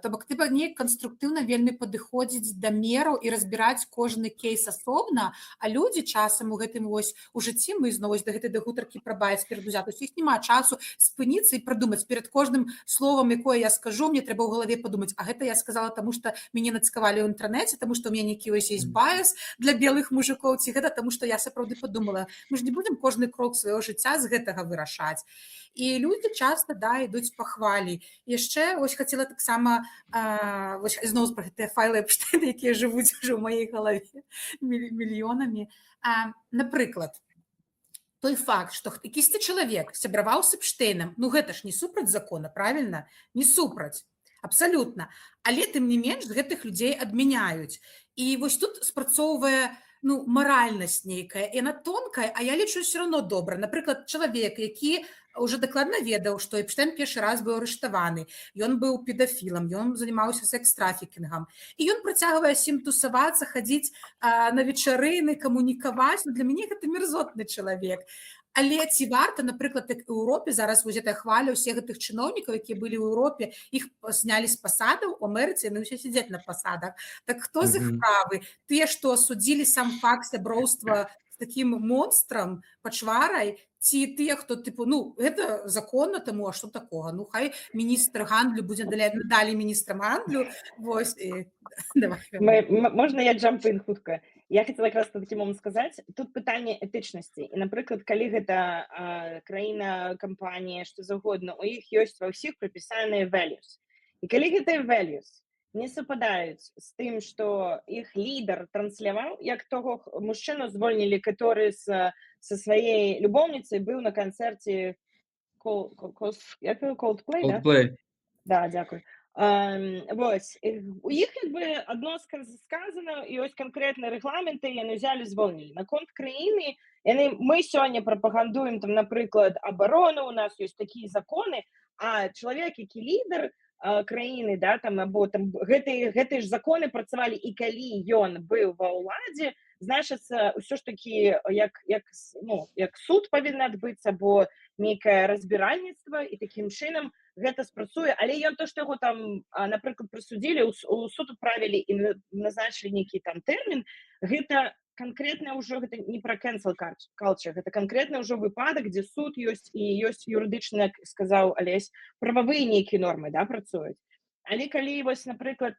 То бок трэба неяк канструктыўна вельмі падыходзіць да мераў і разбіраць кожны кейс асобна, а людзі часам у гэтым вось у жыцці, мы зноў да гэтай гутаркі пра баяс перад узятасцю, у іх няма часу спыніцца і прадумаць перад кожным словам, якое я скажу, мне трэба ў галаве падумаць, а гэта я сказала таму, што мяне нацкавалі ў інтэрнэце, таму што ў мяне нейкі вось ёсць баяс для белых мужикоў, ці гэта таму, што я сапраўды падумала. Мы ж не будзем кожны крок свайго жыцця з гэтага вырашаць. І людзі часта ідуць па хвалі. Яшчэ вось хацела таксама вось зноў пра гэтыя файлы Эпштейна, якія жывуць ужо ў маёй галаве мільёнамі. Напрыклад, той факт, што якісьці чалавек сябраваў з Эпштейнам, ну гэта ж не супраць закона, правільна? Не супраць. Абсалютна. Але тым не менш гэтых людзей адмяняюць. І вось тут спрацоўвае маральнасць нейкая, яна тонкая, а я лічу ўсё роўно добра. Напрыклад, чалавек, які уже дакладна ведаў, што Эпштейн першы раз быў арыштаваны, ён быў педафілам, ён займаўся секс-трафікінгам, і ён працягвае сім тусавацца, хадзіць на вечарыны, камунікаваць. Для мяне гэта мерзотны чалавек. Але ці варта, напрыклад, як у Еўропе зараз вось гэтая хваля ўсіх гэтых чыноўнікаў, якія былі ў Еўропе, іх знялі з пасадаў, у Амерыцы яны ўсе сядзяць на пасадах. Так хто з іх правы? Тыя, што асудзілі сам факт сяброўства з такім монстрам, пачварай, ці тыя, хто гэта законна, таму, а што такога? Ну, хай міністр гандлю будзе надалей міністрам гандлю. Вось, давай.
Можна я джампын хутка? Я хотела как раз таким момент сказать, тут пытанне этычнасці. І, напрыклад, калі гэта краіна, кампанія, што заўгодна, у іх ёсць ва ўсіх прапісаныя values. І калі гэтыя values не супадаюць з тым, што іх лідар трансляваў, як того мужчыну звольнілі, который са сваёй любоўніцай быў на канцэрце Coldplay, да? Да, дзякуй. Вось, у іх як бы адно сказано, і ось канкрэтныя рэгламенты яны ўзялі, звольнілі. Наконт краіны, мы сёння прапагандуем, там, напрыклад, абарону, у нас ёсць такія законы, а чалавек, які лідар краіны, да, там, або там гэтыя ж законы працавалі, і калі ён быў ва ўладзе, значыцца, ўсё ж такі, як суд павінен адбыцца, або нейкае разбіральніцтва, і такім чынам гэта спрацуе, але ён то, што яго там, напрыклад, прысудзілі, у суд адправілі і назначылі нейкі там тэрмін, гэта канкрэтна ўжо, гэта не пра cancel culture, гэта канкрэтна ўжо выпадак, дзе суд ёсць, і ёсць юрыдычна, як сказаў Алесь, прававыя нейкія нормы, да, працуюць. Але калі, вось, напрыклад,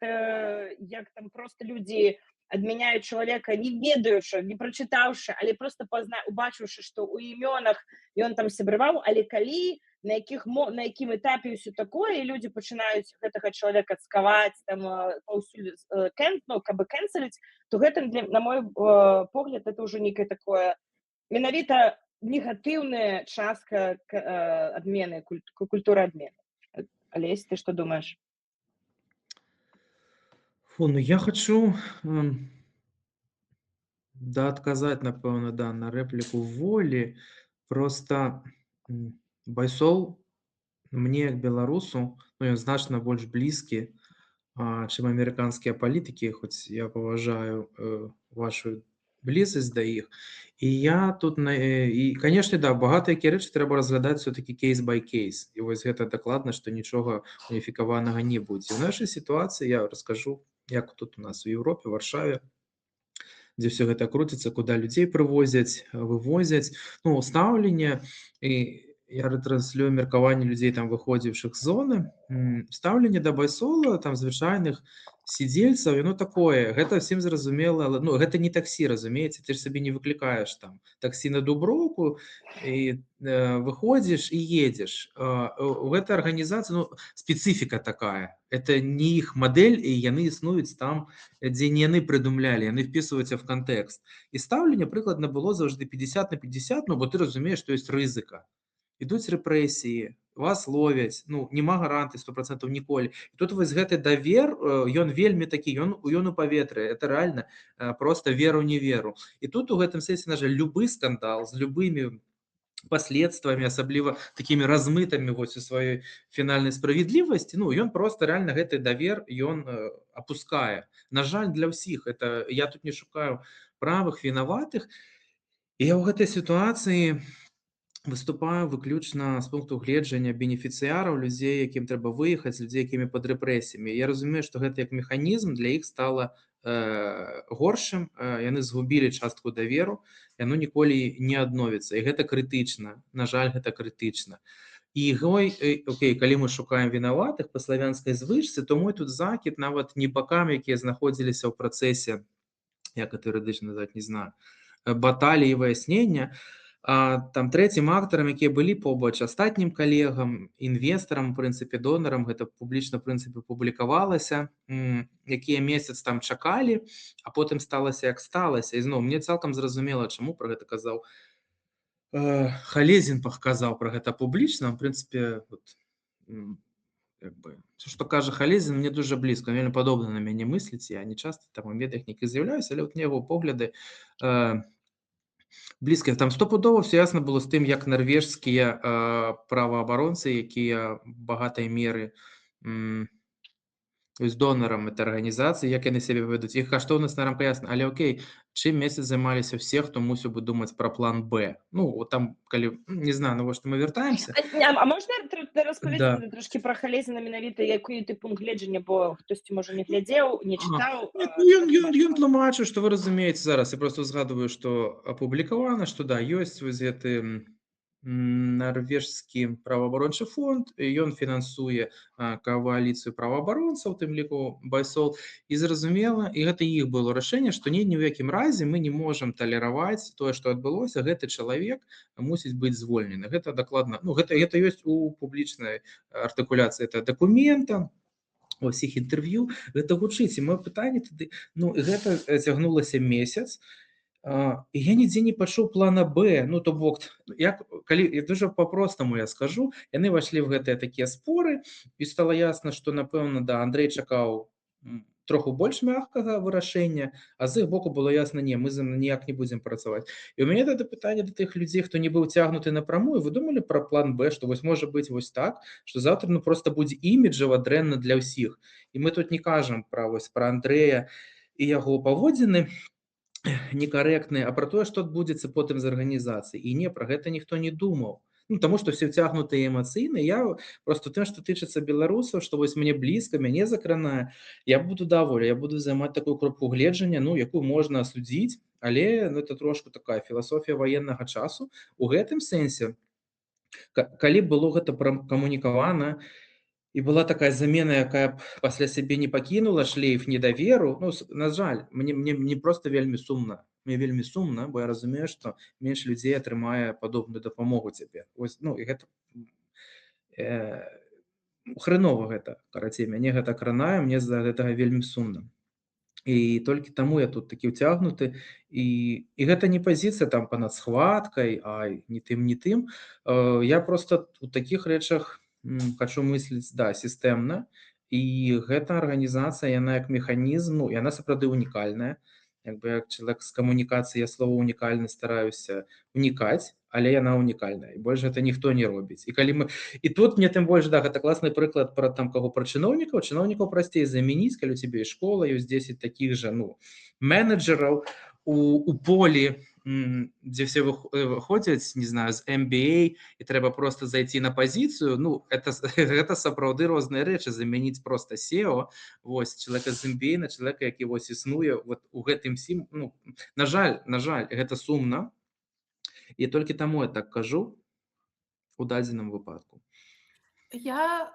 як там проста людзі адмяняюць чалавека, не ведаючы, не прачытаўшы, але проста убачыўшы, што ў імёнах ён там сябраваў, але калі, на якім этапе ўсё такое, і людзі пачынаюць гэтага чалавека цкаваць, там, паўсюль, каб кэнселіць, то гэта, на мой погляд, это ўжо нейкае такое, менавіта негатыўная частка адмены, культуры адмены. Алесь, ты што думаеш?
Я хочу адказаць, напэўна, да, на рэпліку Волі. Просто Байсол мне, як беларусу, ён значна больш блізкі, чым амерыканскія палітыкі, хоць я паважаю вашу блізасць да іх. І я тут, і, канешне, да, багата якія рэчы трэба разглядаць все-таки кейс-бай-кейс. І вось гэта дакладна, што нічога уніфікаванага не будзе. У нашай сітуацыі я раскажу, як тут у нас у Еўропе, Варшаве, дзе все гэта круціцца, куды людзей прывозяць, вывозяць. Стаўленне, і я ретранслюю меркаванне людзей, там выходзіўшых з зоны, стаўленне да Байсола, там звычайных сидзельцаў, яно такое, гэта ўсім зразумела, ну, гэта не таксі, разумееце, ты ж сабе не выклікаеш там таксі на Дуброўку і выходзіш і едзеш. У гэтай арганізацыі, ну, спецыфіка такая. Это не іх мадэль, і яны існуюць там, дзе не яны прыдумлялі, яны впісваюцца в кантэкст. І стаўленне прыкладна было заўжды 50/50, ну, бо ты разумееш, што ёсць рызыка. Ідуць рэпрэсіі, вас ловяць, ну, няма гарантый 100% ніколі. І тут вось гэты давер, ён вельмі такі, ён у паветры, это рэальна просто веру не веру. І тут у гэтым сэнсе, на жаль, любы скандал з любымі последствамі, асабліва такімі размытымі вось у сваёй фінальнай справядлівасці, ну, ён просто рэальна гэты давер, ён апускае. На жаль, для ўсіх, это я тут не шукаю правых, вінаватых. І я ў гэтай сітуацыі выступаю выключна з пункту гледжання бенефіцыяраў, людзей, якім трэба выехаць, людзей, якімі пад рэпрэсіямі. Я разумею, што гэта як механізм для іх стала горшым, яны згубілі частку даверу, яно ніколі не адновіцца. І гэта крытычна, на жаль, гэта крытычна. І окей, калі мы шукаем вінаватых па славянскай звычцы, то мой тут закід нават не бакам, якія знаходзіліся ў працэсе, як это юрыдычна назваць, не знаю, баталіі і выяснення, там трэцім актарам, якія былі побач, астатнім калегам, інвестарам, у прынцыпе, донарам, гэта публічна, в прынцыпе, публікавалася, якія месяц там чакалі, а потым сталася, як сталася. І зноў, мне цалкам зразумела, чаму пра гэта казаў Халезін, казаў пра гэта публічна, в прынцыпе, все, што кажа Халезін, мне дуже блізка, вельмі падобна на мяне мысліць, я не часта там у медыях нейкіх з'яўляюся, але мне яго погляды блізкія. Там стопудова все ясна было з тым, як нарвежскія праваабаронцы, якія багатай меры з донарам этой арганізацыі, як яны сябе вядуць. Іх каштоўнасць на рамка ясна, але окей, чым месяц займаліся ўсе, хто мусіў бы думаць пра план Б. Ну, от там, калі, не знаю, навошта мы вяртаемся.
А можна розповісти
Да.
трошки про Халезіна менавіта, який ти пункт гледжання, бо хтось, може, не глядзеў, не чытаў?
Ён тлумачыў, што вы разумееце зараз, я просто згадываю, што апублікавана, што да, ёсць вось гэты нарвежскі праваабарончы фонд, ён фінансуе кааліцыю праваабаронцаў, тым ліку байсол, і зразумела, і гэта іх было рашэнне, што ні ў якім разе мы не можам талераваць тое, што адбылося, гэты чалавек мусіць быць звольнены. Гэта дакладна, ну, гэта ёсць у публічнай артыкуляцыі, это дакумента, у ўсіх інтэрв'ю, гэта гучыць. І маё пытанне тады, ну, гэта цягнулася месяц, і я нідзе не пачуў плана Б, ну, то бок, калі дуже по-простаму я скажу, яны ўвайшлі ў гэтыя такія споры, і стала ясна, што, напэўна, да, Андрэй чакаў троху больш мягкага вырашэння, а з іх боку было ясна, не, мы ніяк не будзем працаваць. І ў мяне тады пытанне да тых людзей, хто не быў цягнуты напрамую, вы думалі пра план Б, што вось можа быць вось так, што заўтра, ну, просто будзе іміджава дрэнна для ўсіх. І мы тут не кажам пра Андрэя і яго паводзіны некарэктныя, а пра тое, што адбудзецца потым з арганізацыяй. І не, пра гэта ніхто не думаў. Ну, таму што все ўцягнутыя эмацыйна. Я просто тым, што тычыцца беларусаў, што вось мне блізка, мяне закранае, я буду даволі, я буду займаць такую кропку гледжання, ну, якую можна асудзіць, але, ну, это трошку такая філасофія ваеннага часу. У гэтым сэнсе, калі было гэта камунікавана, і была такая замена, якая б пасля сябе не пакінула шлейф недаверу, ну, на жаль, мне просто вельмі сумна. Мне вельмі сумна, бо я разумею, што менш людзей атрымае падобную дапамогу цяпер. Вось, ну, і гэта хрэнова гэта, карацей, мяне гэта кранае, мне з-за гэтага вельмі сумна. І толькі таму я тут такі ўцягнуты, і гэта не пазіцыя там па-над схваткай, не тым. Я просто у такіх рэчах хачу мысліць, да, сістэмна, і гэта арганізацыя, яна як механізм, ну, яна сапраўды унікальная, як бы як чалавек з камунікацыі, я слово унікальны стараюся унікаць, але яна унікальная, і больш гэта ніхто не робіць. І тут мне тым больш, да, гэта класны прыклад пра чыноўнікаў прасцей замяніць, калі у цябе і школа, ёсць 10 такіх жа, ну, менеджераў у полі, дзе все выходзяць, не знаю, з MBA, і трэба просто зайти на пазіцыю, ну, гэта сапраўды розныя рэчы, замяніць просто SEO, вось, чалавека з MBA на чалавека, які вось існуе вот у гэтым сім, ну, на жаль, гэта сумна, і толькі таму я так кажу у дадзеным выпадку.
Я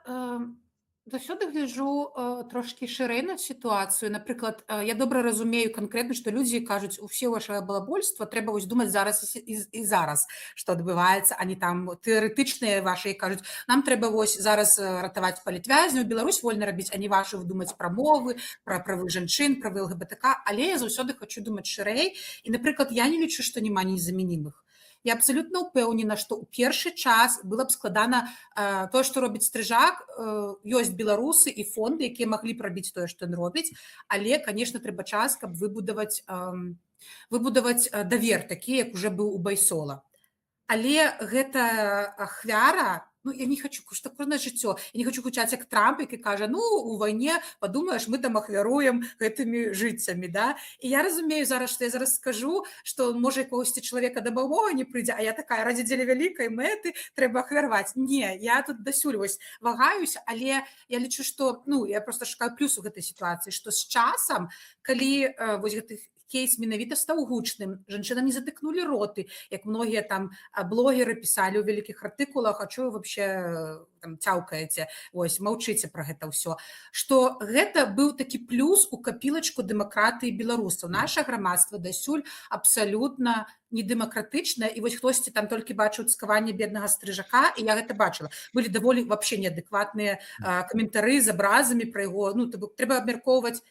Заўсёды гляджу, трошкі шырэй на сітуацыю. Напрыклад, я добра разумею канкрэтна, што людзі кажуць: "Усе вашае балабольства трэба вось думаць зараз і зараз, што адбываецца, а не там тэарэтычныя вашы кажуць: "Нам трэба вось зараз, ратаваць палітвязняў, Беларусь вольна рабіць, а не вашы думаць пра мовы, пра правы жанчын, правы ЛГБТК". Але я заўсёды хачу думаць шырэй. І, напрыклад, я не лічу, што няма незамянімых. Я абсалютна ўпэўнена, што ў першы час было б складана тое, што робіць стрыжак, ёсць беларусы і фонды, якія маглі б рабіць тое, што ён робіць, але, канешне, трэба час, каб выбудаваць давер такі, як уже быў у Байсола. Але гэта ахвяра, ну, я не хочу, што кожнае жыццё, я не хочу гучаць як Трамп, які кажа: "Ну, у вайне, падумаеш, мы там ахвяруем гэтымі жыццямі", да? І я разумею зараз, што я зараз скажу, што можа якогосьці чалавека дабавога не прыйдзе, а я такая: "Ради дзеля вялікай мэты трэба ахвяраваць". Не, я тут дасюль вось вагаюся, але я лічу, што, ну, я просто шукаю плюс у гэтай сітуацыі, што з часам, калі вось гэты кейс менавіта стаў гучным, жанчынам не затыкнулі роты, як многія там блогеры пісалі ў вялікіх артыкулах: "А чё вы вообще там цяўкаеце, вось маўчыце пра гэта ўсё", што гэта быў такі плюс у капілачку дэмакратыі беларусаў. Наша грамадства дасюль абсалютна недэмакратычнае, і вось хтосьці там толькі бачыў цкаванне беднага стрыжака, і я гэта бачыла. Былі даволі вообще неадэкватныя каментары з абразамі пра яго. Ну, трэба абмяркоўваць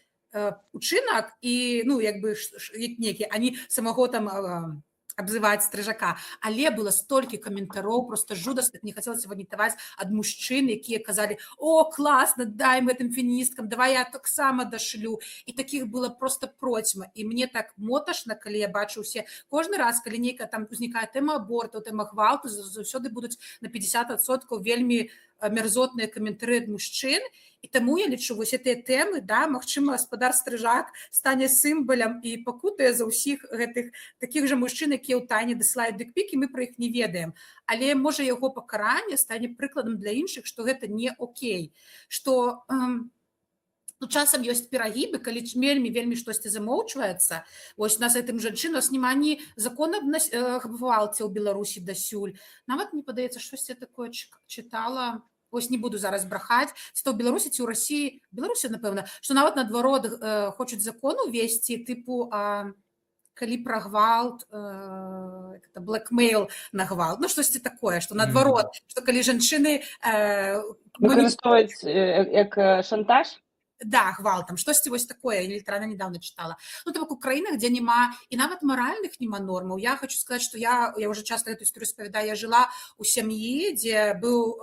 учынак і, ну, як бы як некі, а не самого там абзываць стрыжака. Але было столькі каментароў, просто жудасных, не хацелася ванітаваць ад мужчын, якія казалі: "О, класна, дай гэтым феміністкам, давай я таксама дашлю". І такіх было просто процьма. І мне так моташна, калі я бачу ўсе. Кожны раз, калі нейкая там узнікае тэма аборту, тэма гвалту, заўсёды будуць на 50% вельмі мярзотныя каментары ад мужчын. І таму я лічу, вось гэтыя тэмы, да, магчыма, гаспадар стрыжак стане сімвалам і пакутае за ўсіх гэтых такіх жа мужчын, якія ў тайне дасылаюць дыкпікі, мы пра іх не ведаем. Але можа яго пакаранне стане прыкладам для іншых, што гэта не окей. Што ну, часам ёсць перагібы, калі вельмі штосьці замоўчваецца. Вось у нас гэтым жанчын, у нас няма ні закона аб гвалце ў Беларусі дасюль. Нават мне падаецца, штосьці такое чытала. Вось не буду зараз брахаць, ці то ў Беларусі, ці ў Расіі, Беларусі, напэўна, што нават наадварот хочуць закон увесці, тыпу, калі пра гвалт, блэкмейл на гвалт, ну, штосьці такое, што наадварот, што калі жанчыны
выкарыстоўваць як шантаж?
Да, гвалтам, штосьці вось такое, я літаральна недавно чытала. Ну, то бок у краінах, дзе няма, і нават маральных няма нормаў. Я хочу сказаць, што я уже часто гэту історыю спавядаю, я жыла ў сям'і, дзе быў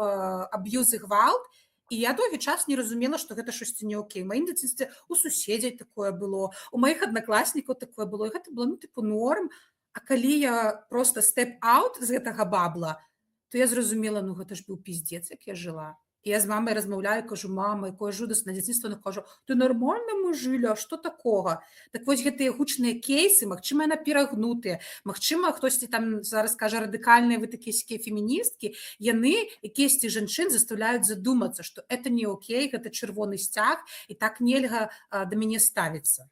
аб'юз і гвалт, і я доўгі час не разумела, што гэта штосьці не окей. У маім дзяцінстве у суседзяй такое было, у маіх аднакласнікаў такое было, і гэта было, ну, тыпу норм. А калі я просто степ-аут з гэтага бабла, то я зразумела, ну, гэта ж быў пиздец, як я жыла. І я з мамай размаўляю, кажу: "Мама, якое жудаснае дзяцінства". Она кажа: "Ты нармальна мы жылі, а што такога?" Так вось гэтыя гучныя кейсы, магчыма, яны перагнутыя, магчыма, хтосьці там зараз кажа: "Радыкальныя вы такія феміністкі", яны якісьці жанчын заставляюць задумацца, што это не окей, гэта чырвоны сцяг, і так нельга да мяне ставіцца.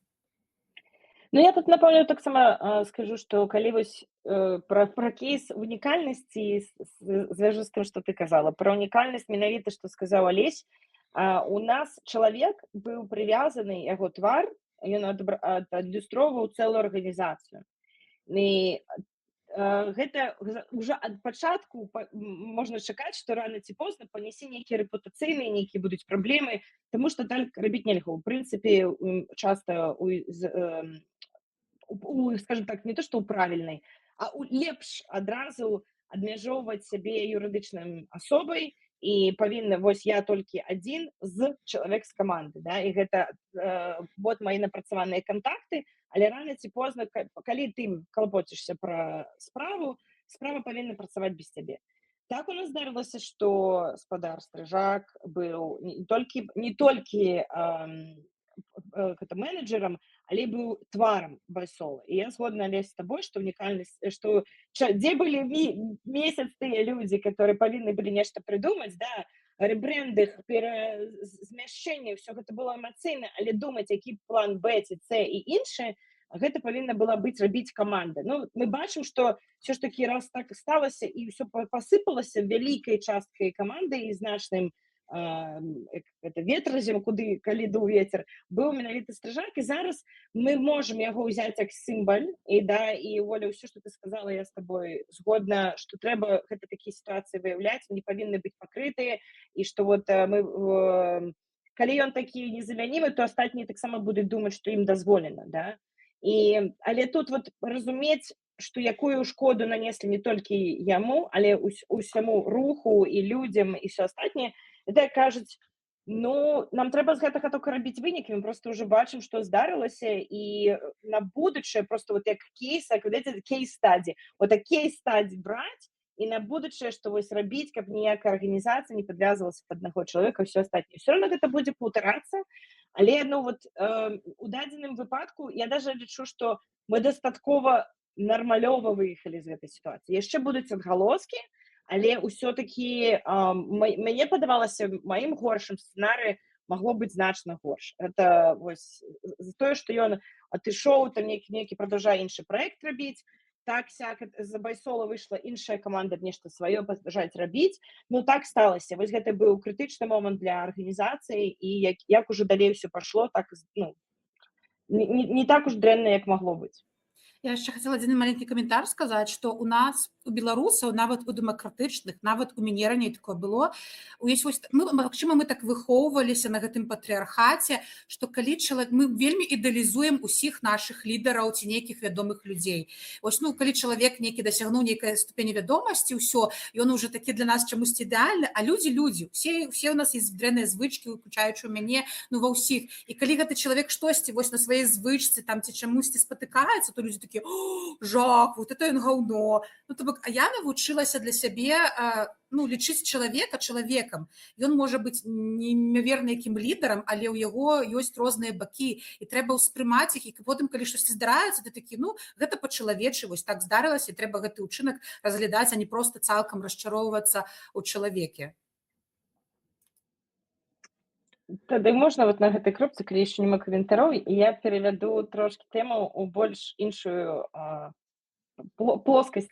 Ну, я тут, напэўна, таксама скажу, што калі вось пра кейс унікальнасці звяжу з тым, што ты казала, пра унікальнасць менавіта, што сказаў Алесь, у нас чалавек быў прывязаны, яго твар, ён адлюстроўваў цэлую арганізацыю. І гэта уже ад пачатку можна чакаць, што рана ці позна панясе нейкія рэпутацыйныя, нейкія будуць праблемы, таму што так рабіць нельга. У прынцыпе, часта скажем так, не то што ў правільнай, а лепш адразу абмяжоўваць сябе юрыдычным асобай, і павінна, вось я толькі адзін з чалавек з каманды, да, і гэта вот мои напрацаваныя кантакты, але рана ці позна, калі ты клапоцішся пра справу, справа павінна працаваць без цябе. Так у нас здарылася, што гаспадар стрыжак быў не толькі менеджерам, але быў тварам Байсола. І я згодна, Алесь, з табой, што унікальнасць, што дзе былі месяц тыя людзі, которые павінны былі нешта прыдумаць, да, рэбрэндынг, змяшчэнне, ўсё гэта было эмацыйна, але думаць, які план Б, ці С і іншае, гэта павінна была быць рабіць каманда. Ну, мы бачым, што ўсё ж такі раз так сталася, і ўсё пасыпалася вялікай часткай каманды і значным это ветразем, калі дуў вецер, быў менавіта стрыжак, і зараз мы можам яго ўзяць як сімвал, і да, і Оля, ўсё, што ты сказала, я з табой згодна, што трэба гэта такія сітуацыі выяўляць, не павінны быць пакрытыя, і што вот мы, калі ён такі незамянімы, то астатнія таксама будуць думаць, што ім дазволена, да? Але тут вот разумець, што якую шкоду нанеслі не толькі яму, але усяму руху і людзям і ўсё астатняе, это кажуць, ну, нам трэба з гэтага толькі рабіць вынікі, мы просто ўжо бачым, што здарылася, і на будучае просто вот як кейс, як ведаеце, кейс-стадзі, вот кейс-стадзі браць, і на будучае, што вось рабіць, каб ніякая арганізацыя не падвязвалася пад аднаго чалавека, ўсё астатняе. Ўсё роўна гэта будзе паўтарацца, але, ну, вот у дадзеным выпадку я даже лічу, што мы дастаткова нармалёва выехалі з гэтай сітуацыі. Яшчэ будуць адгалоскі, але ўсё-такі мне падавалася, маім горшым сцэнарыі магло быць значна горш. Это вось за тое, што ён адышоў, там нейкі прадаўжае іншы праект рабіць, так-сяк з-за Байсола выйшла іншая каманда нешта сваё прадаўжаць рабіць. Ну, так сталася. Вось гэта быў крытычны момант для арганізацыі, і як ужо далей ўсё пайшло, так, ну, не так уж дрэнна, як магло быць.
Я яшчэ хацела адзін маленькі каментар сказаць, што ў нас, у беларусаў, нават у дэмакратычных, нават у мяне раней такое было, магчыма, мы так выхоўваліся на гэтым патрыархаце, што калі мы вельмі ідэалізуем усіх нашых лідараў ці нейкіх вядомых людзей. Вось, ну, калі чалавек нейкі дасягнуў нейкай ступені вядомасці, ўсё, ён уже такі для нас чамусьці ідэальны, а людзі, усе ў нас есть дрэнныя звычкі, уключаючы ў мяне, ну, ва ўсіх. І калі гэты чалавек штосьці вось на сваёй звычцы там ці чамусьці спатыкаецца, то людзі такі: жах, вот это ён гаўно. Ну, то бок, а я навучылася для сябе, ну, лічыць чалавека чалавекам. Ён можа быць неімаверна якім лідарам, але ў яго ёсць розныя бакі, і трэба ўспрымаць іх, і потым, калі штосьці здараецца, ты такі, ну, гэта па-чалавечы, вось так здарылася, і трэба гэты ўчынак разглядаць, а не проста цалкам расчароўвацца ў чалавеке.
Тады можна вот на гэтай кропцы, калі яшчэ няма каментароў, і я перавяду трошкі тэму ў больш іншую плоскасць.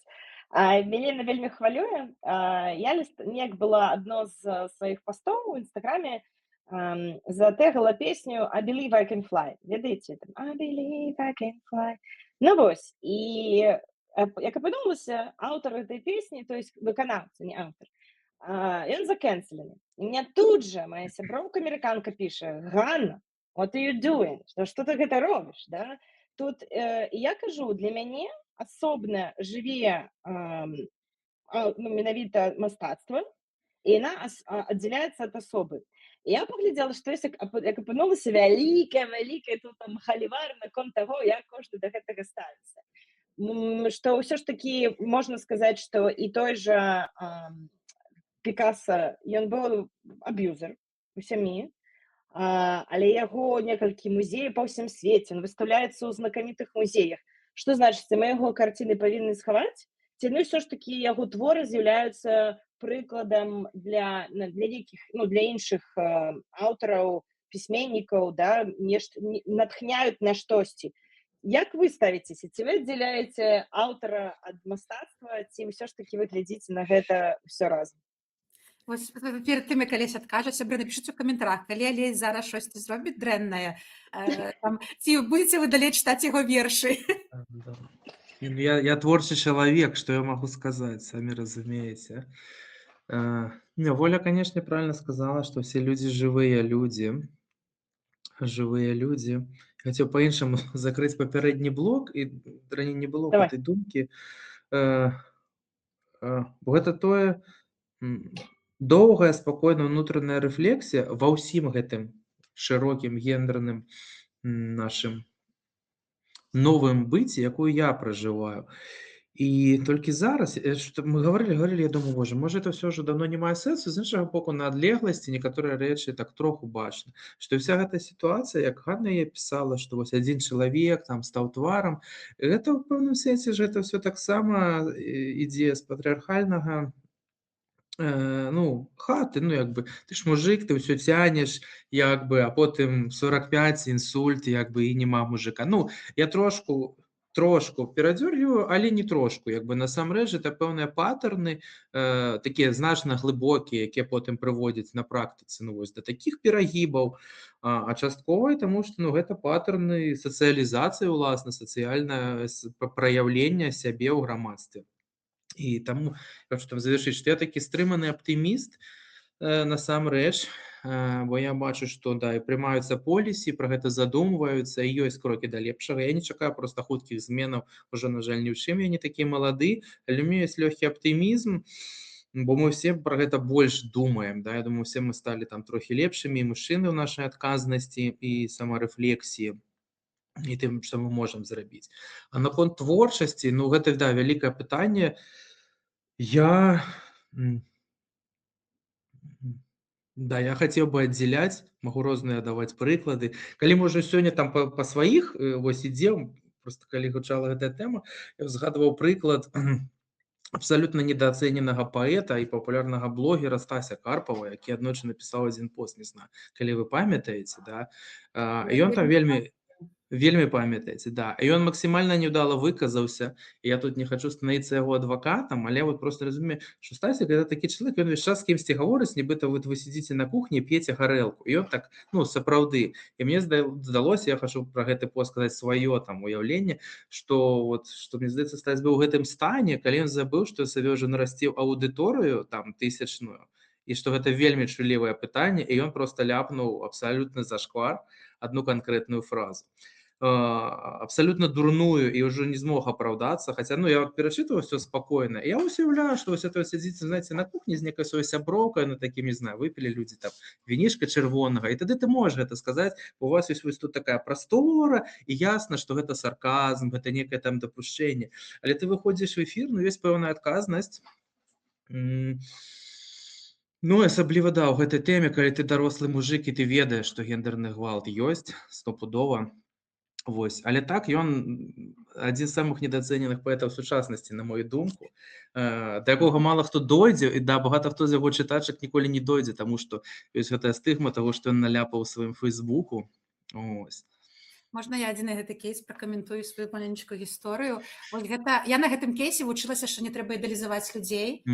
Мяне вельмі хвалюе. Я неяк была адно з сваіх пастоў у інстаграме, затэгала песню I Believe I Can Fly. Ведаеце, там I Believe I Can Fly. Ну вось, і як апынулася, аўтар гэтай песні, то есть выканаўца, не аўтар, ён закэнселены. І мне тут жа моя сяброўка-амерыканка піша: Ганна, what are you doing? Што ты гэта робіш, да? Тут я кажу, для мяне асобна жыве менавіта мастацтва, і яна аддзяляецца ад асобы. І я паглядзела, што як апынулася вялікая тут там халівар наконт таго, як кожны да гэтага ставіцца. Што ўсё ж такі можна сказаць, што і той жа Пікаса, ён быў аб'юзер у сям'і, але яго некалькі музеяў па ўсім свеце, ён выстаўляецца ў знакамітых музеях. Што значыць, мы яго карціны павінны схаваць? Ці ну ўсё ж такі яго творы з'яўляюцца прыкладам для нейкіх, ну, для іншых аўтараў, пісьменнікаў, да, натхняюць на штосьці. Як вы ставіцеся? Ці вы аддзяляеце аўтара ад мастацтва, ці ўсё ж такі вы глядзіце на гэта ўсё разам?
Вось перад тым, як Алесь адкажа, сябры, напішыце ў каментарах, калі Алесь зараз штосьці зробіць дрэннае, ці будзеце вы далей чытаць яго вершы?
Я творчы чалавек, што я магу сказаць, самі разумееце. Воля, конечно, правильно сказала, што все людзі жывыя людзі. Хацеў па-іншаму закрыць папярэдні блок, і раней не было гэтай думкі. Бо гэта тое, доўгая, спакойная ўнутраная рэфлексія ва ўсім гэтым шырокім гендерным нашым новым быце, якую я пражываю. І толькі зараз, што мы гаварылі, я думаю, боже, можа, это ўсё ўжо даўно не мае сэнсу, з іншага боку, на адлегласці некаторыя рэчы так троху бачна, што ўся гэта сітуацыя, як Ганна я пісала, што вось адзін чалавек там стаў тварам, гэта ў пэўным сэнсе ж это ўсё таксама ідзе з патрыархальнага, ну, хаты, ну, як бы, ты ж мужик, ты ўсё цянеш, як бы, а потым 45, інсульт, як бы, і нема мужика. Ну, я трошку трошку перадзёргиваю, але не трошку. Як бы насамрэч гэта пэўныя патэрны, такія значна глыбокія, якія потым прыводзяць на практыцы, ну, вось да такіх перагібаў, а часткова і таму, што, ну, гэта патэрны сацыялізацыі, уласна, сацыяльнае праяўлення сябе ў грамадстве. І таму, я хочу там завяршыць, што я такі стрыманы аптыміст, насамрэч, бо я бачу, што да, і прымаюцца полісі, пра гэта задумваюцца, і ёсць крокі да лепшага. Я не чакаю проста хуткіх зменаў, ужо, на жаль, ні ў чым я не такі малады, але у мяне ёсць лёгкі аптымізм, бо мы ўсе пра гэта больш думаем, да, я думаю, усе мы сталі там трохі лепшымі, і мужчыны ў нашай адказнасці і самарэфлексіі, і тым, што мы можам зрабіць. А наконт творчасці, ну, гэта, да, вялікае пытанне. Я, да, я хацеў бы аддзяляць, магу розныя даваць прыклады. Калі можа сёння там па сваіх вось ідзем, просто калі гучала гэтая тэма, я згадваў прыклад абсалютна недаацэненага паэта і папулярнага блогера Стася Карпава, які аднойчы напісаў адзін пост, не знаю, калі вы памятаеце, да, і ён там вельмі памятаеце, да. І ён максімальна няўдала выказаўся, і я тут не хачу становіцца яго адвакатам, але вот просто разумею, што Стасік гэта такі чалавек, ён увесь час з кімсьці гаворыць, нібыта вы сядзіце на кухні, п'еце гарэлку. І ён так, ну, сапраўды. І мне здалося, я хачу пра гэты пост сказаць сваё там уяўленне, што вот, што мне здаецца, Стась быў у гэтым стане, калі ён забыў, што сабе ўжо нарасціў аўдыторыю там тысячную, і што гэта вельмі чулівае пытанне, і ён просто ляпнуў абсалютна зашквар одну канкрэтную фразу. Абсолютно дурную, і ўжо не змог апраўдацца, хаця, ну, я вот перачытваў все спакойна, і я уяўляю, што вось это сядзіце, знаеце, на кухні з некай сваёй сяброўкай, ну, такім, не знаю, выпілі людзі там вінішка чырвонага, і тады ты можаш гэта сказаць, у вас ёсць вось тут такая прастора, і ясна, што гэта сарказм, гэта некае там дапушчэнне, але ты выходзіш в эфір, ну, ёсць пэўная адказнасць. Ну, асабліва, да, ў гэтай тэме, калі ты дарослы мужик, і ты ведаеш, што гендерны гвалт ёсць, стопудова. Вось, але так ён адзін з самых недаацэненых паэтаў сучаснасці, на мою думку, да якога мала хто дойдзе, і да, багата хто з яго чытачак ніколі не дойдзе, таму што ёсць гэтая стыгма таго, што ён наляпаў у сваім фейсбуку. Ось.
Можна я адзін гэты кейс пракаментую сваю маленечкую гісторыю. Вось гэта, я на гэтым кейсе вучылася, што не трэба ідэалізаваць людзей.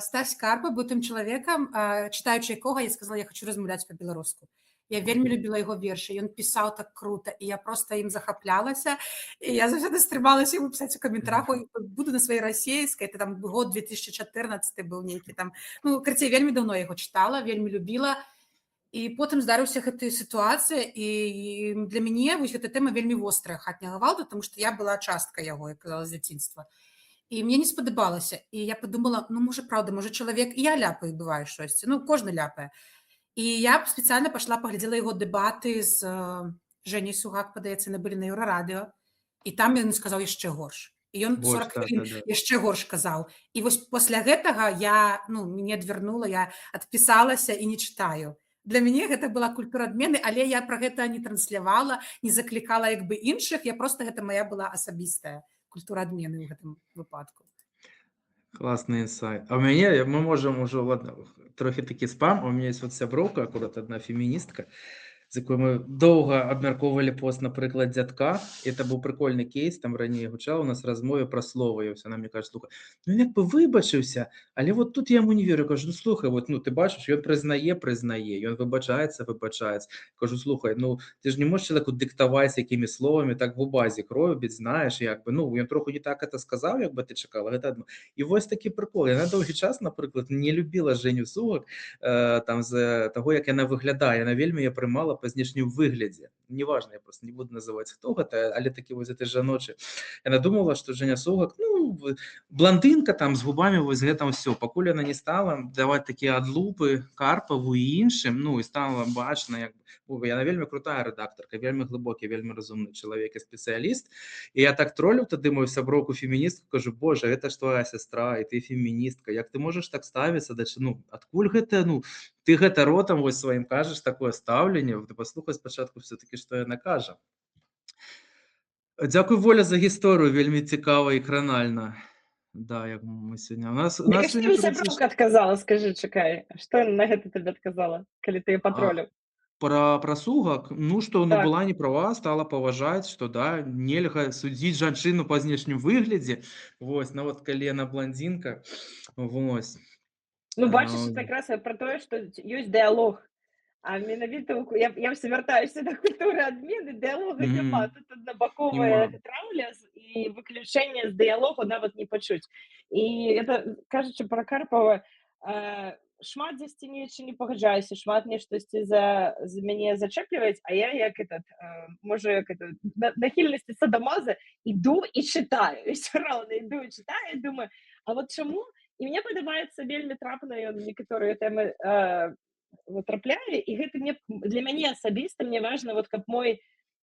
Стась Карпа быў тым чалавекам, чытаючы якога, я сказала, я хочу размаўляць па-беларуску. Я вельмі любіла яго вершы, ён пісаў так крута, і я проста ім захаплялася, і я заўсёды стрымалася яму пісаць у каментарах, буду на сваёй расейскай, это там год 2014 быў нейкі там, ну, карацей, вельмі даўно яго чытала, вельмі любіла, і потым здарыўся гэтая сітуацыя, і для мяне вось гэта тэма вельмі вострая хатняга гвалту, таму што я была часткай яго, як казала, з дзяцінства. І мне не спадабалася, і я падумала, ну, можа, правда, можа, чалавек, і я ляпаю, бывае штосьці, ну, кожны ляпае. І я спецыяльна пайшла, паглядзела яго дэбаты з Жэняй Сугак, падаецца, яны былі на Еўрарадыё, і там ён сказаў яшчэ горш. І ён 40 хвілін яшчэ горш казаў. І вось пасля гэтага я, ну, мяне адвярнула, я адпісалася і не чытаю. Для мяне гэта была культура адмены, але я пра гэта не транслявала, не заклікала як бы іншых, я проста, гэта моя была асабістая культура адмены ў гэтым выпадку.
Классный инсайт. А у меня, мы можем уже, ладно, трохи такі спам, у меня есть вот сяброўка, акурат одна феміністка, з якой мы доўга абмяркоўвалі пост, напрыклад, дзядка. Это быў прикольны кейс, там раней гучала у нас размове пра словы, і она мне кажа, слухай, ну як бы выбачыўся, але вот тут я яму не верю, кажу, ну слухай, вот, ну ты бачыш, ён прызнае, ён выбачаецца. Кажу, слухай, ну ты ж не можешь человеку диктовать якімі словамі, так в убазе робіць, знаешь, як бы, ну ён троху не так это сказаў, як бы ты чакала, гэта адно. І вось такі прикол, яна доўгі час, напрыклад, не любіла Жэню Сугак, там з таго, як яна выглядае, яна вельмі я прымала по знешнім выглядзе. Неважно, я просто не буду называць хто гэта, але такі вось гэты жаночы. Яна думала, што Жэня Сугак, ну, блондинка там з губамі, вось гэта ўсё. Пакуль яна не стала даваць такія адлупы Карпаву і іншым, ну, і стала бачна, як бы, яна вельмі крутая рэдактарка, вельмі глыбокі, вельмі разумны чалавек і спецыяліст. І я так тролю тады мою сяброўку феміністку, кажу, боже, гэта ж твоя сястра, і ты феміністка, як ты можаш так ставіцца, да, ну, адкуль гэта, ну, ты гэта ротам вось сваім кажаш такое стаўленне, ты паслухай спачатку все-таки, што яна кажа. Дзякуй, Воля, за гісторыю, вельмі цікава і кранальна. Да, як мы сёння...
Што сяброўка адказала, скажы, чакай, што на гэта тебе адказала, калі ты патроліў?
Про прасугак, ну, што, ну,
Так.
была не права, стала паважаць, што, да, нельга судзіць жанчыну па знешнім выглядзе. Вось, нават калі яна бландзінка. Вось.
Ну, бачыш,
А,
это якраз пра тое, што ёсць дыялог. А менавіта я ўсё вяртаюся да культуры адмены, дыялога няма.
мгм.
Тут аднабаковая
Нема.
траўля і выключэнне з дыялогу нават не пачуць. І это, кажучы пра Карпова, шмат дзесьці нечы не пагаджаюся, шмат мне штосьці за мяне зачэпліваюць, а я як можа, як нахільнасці садамаза іду і чытаю. І ўсё роўна іду і чытаю, і думаю, а вот чаму? І мне падабаецца вельмі трапна ён некаторыя тэмы трапляе, і гэта мне для мяне асабіста мне важна, вот каб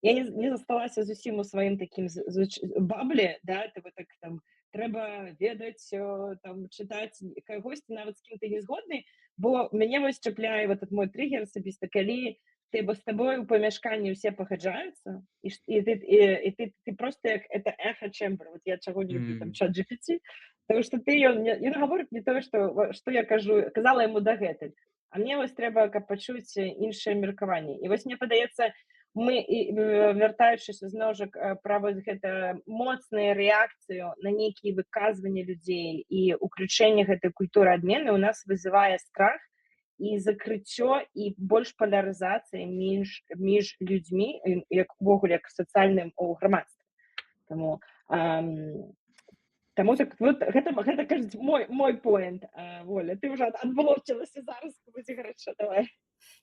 я не засталася зусім у сваім такім бабле, да, ты вот так там трэба ведаць, там чытаць кагосьці, нават з кім ты не згодны, бо мяне вось чапляе вот этот мой триггер асабіста, калі з табой у памяшканні ўсе пагаджаюцца, і ты просто як это эхо чэмбер. Вот я чаго не люблю там чат GPT, тому што ён гаворыць не тое, што я казала яму дагэтуль. А мне вось трэба, каб пачуць іншае меркаванне. І вось мне падаецца, мы, вяртаючыся зноў жа пра вось гэта моцную рэакцыю на нейкія выказванні людзей і ўключэнне гэтай культуры адмены ў нас вызывае страх і закрыццё і больш палярызацыі між людзьмі, як увогуле як сацыяльным у грамадстве. Таму так вот гэта кажуць мой поинт. Воля, ты ўжо адблочылася зараз, будзе гарача, давай.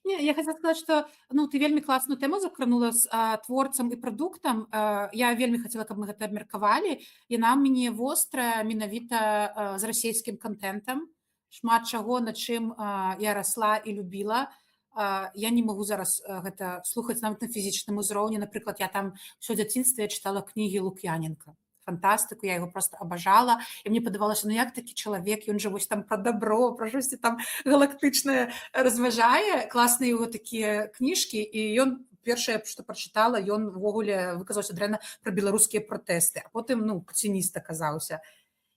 Не, я хотела сказать, что ну, ты вельмі класную тэму закранула з творцам і прадуктам. Я вельмі хацела, каб мы гэта абмеркавалі. Яна ў мяне вострая менавіта з расійскім контентам. Шмат чаго, на чым я расла і любіла. Я не магу зараз гэта слухаць нават на фізічным узроўні. Напрыклад, я там ўсё дзяцінства чытала кнігі Лук'яненка. Фантастыку, я яго просто абажала, і мне падавалася, ну як такі чалавек, ён жа вось там пра дабро, пра штосьці там галактычнае разважае, класныя яго такія кніжкі, і ён першае, што прачытала, ён увогуле выказаўся дрэнна пра беларускія пратэсты, а потым, ну, пуцініст аказаўся.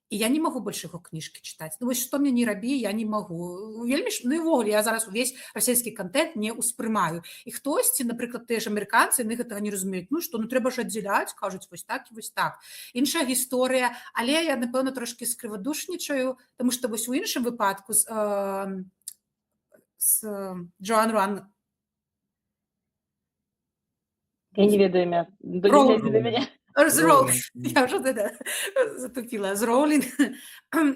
І я не магу больш яго кніжкі чытаць. Ну вось што мне не рабі, я не магу. Вельмі ж, ну і ўвогуле, я зараз увесь расійскі контент не ўспрымаю. І хтосьці, напрыклад, тыя ж амерыканцы, яны гэтага не разумеюць. Ну што, ну трэба ж аддзяляць, кажуць, вось так і вось так. Іншая гісторыя, але я, напэўна, трошкі скрывадушнічаю, таму што вось у іншым выпадку з Джоан Руан.
Я не ведаю імя. Не
Роулінг.
глядзі на мяне.
З Роулінг. Я ўжо затупіла. З Роулінг.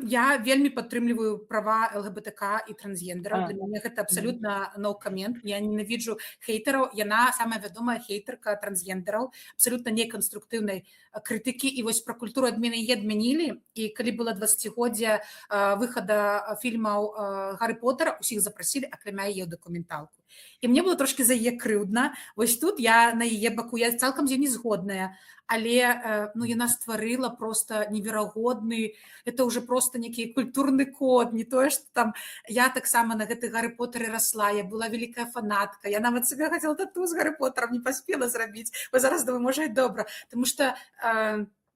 Я вельмі падтрымліваю права ЛГБТК і трансгендераў. Для мяне гэта абсалютна no comment. Я ненавіджу хейтараў. Яна самая вядомая хейтарка трансгендераў, абсалютна неканструктыўнай крытыкі. І вось пра культуру адмены яе адмянілі. І калі было 20-годдзе выхада фільмаў Гаррі Поттера, усіх запрасілі, акрамя яе ў дакументалку. І мне было трошки за яе крыўдна. Вось тут я на яе баку, я цалкам з ёй не згодная, але ну, яна стварыла просто неверагодны, это уже просто нейкі культурны код, не тое, што там я таксама на гэты Гаррі Поттеры расла, я была вялікая фанатка, я нават себе хацела тату з Гаррі Поттером не паспела зрабіць, бо зараз думаю, можа і добра, тому што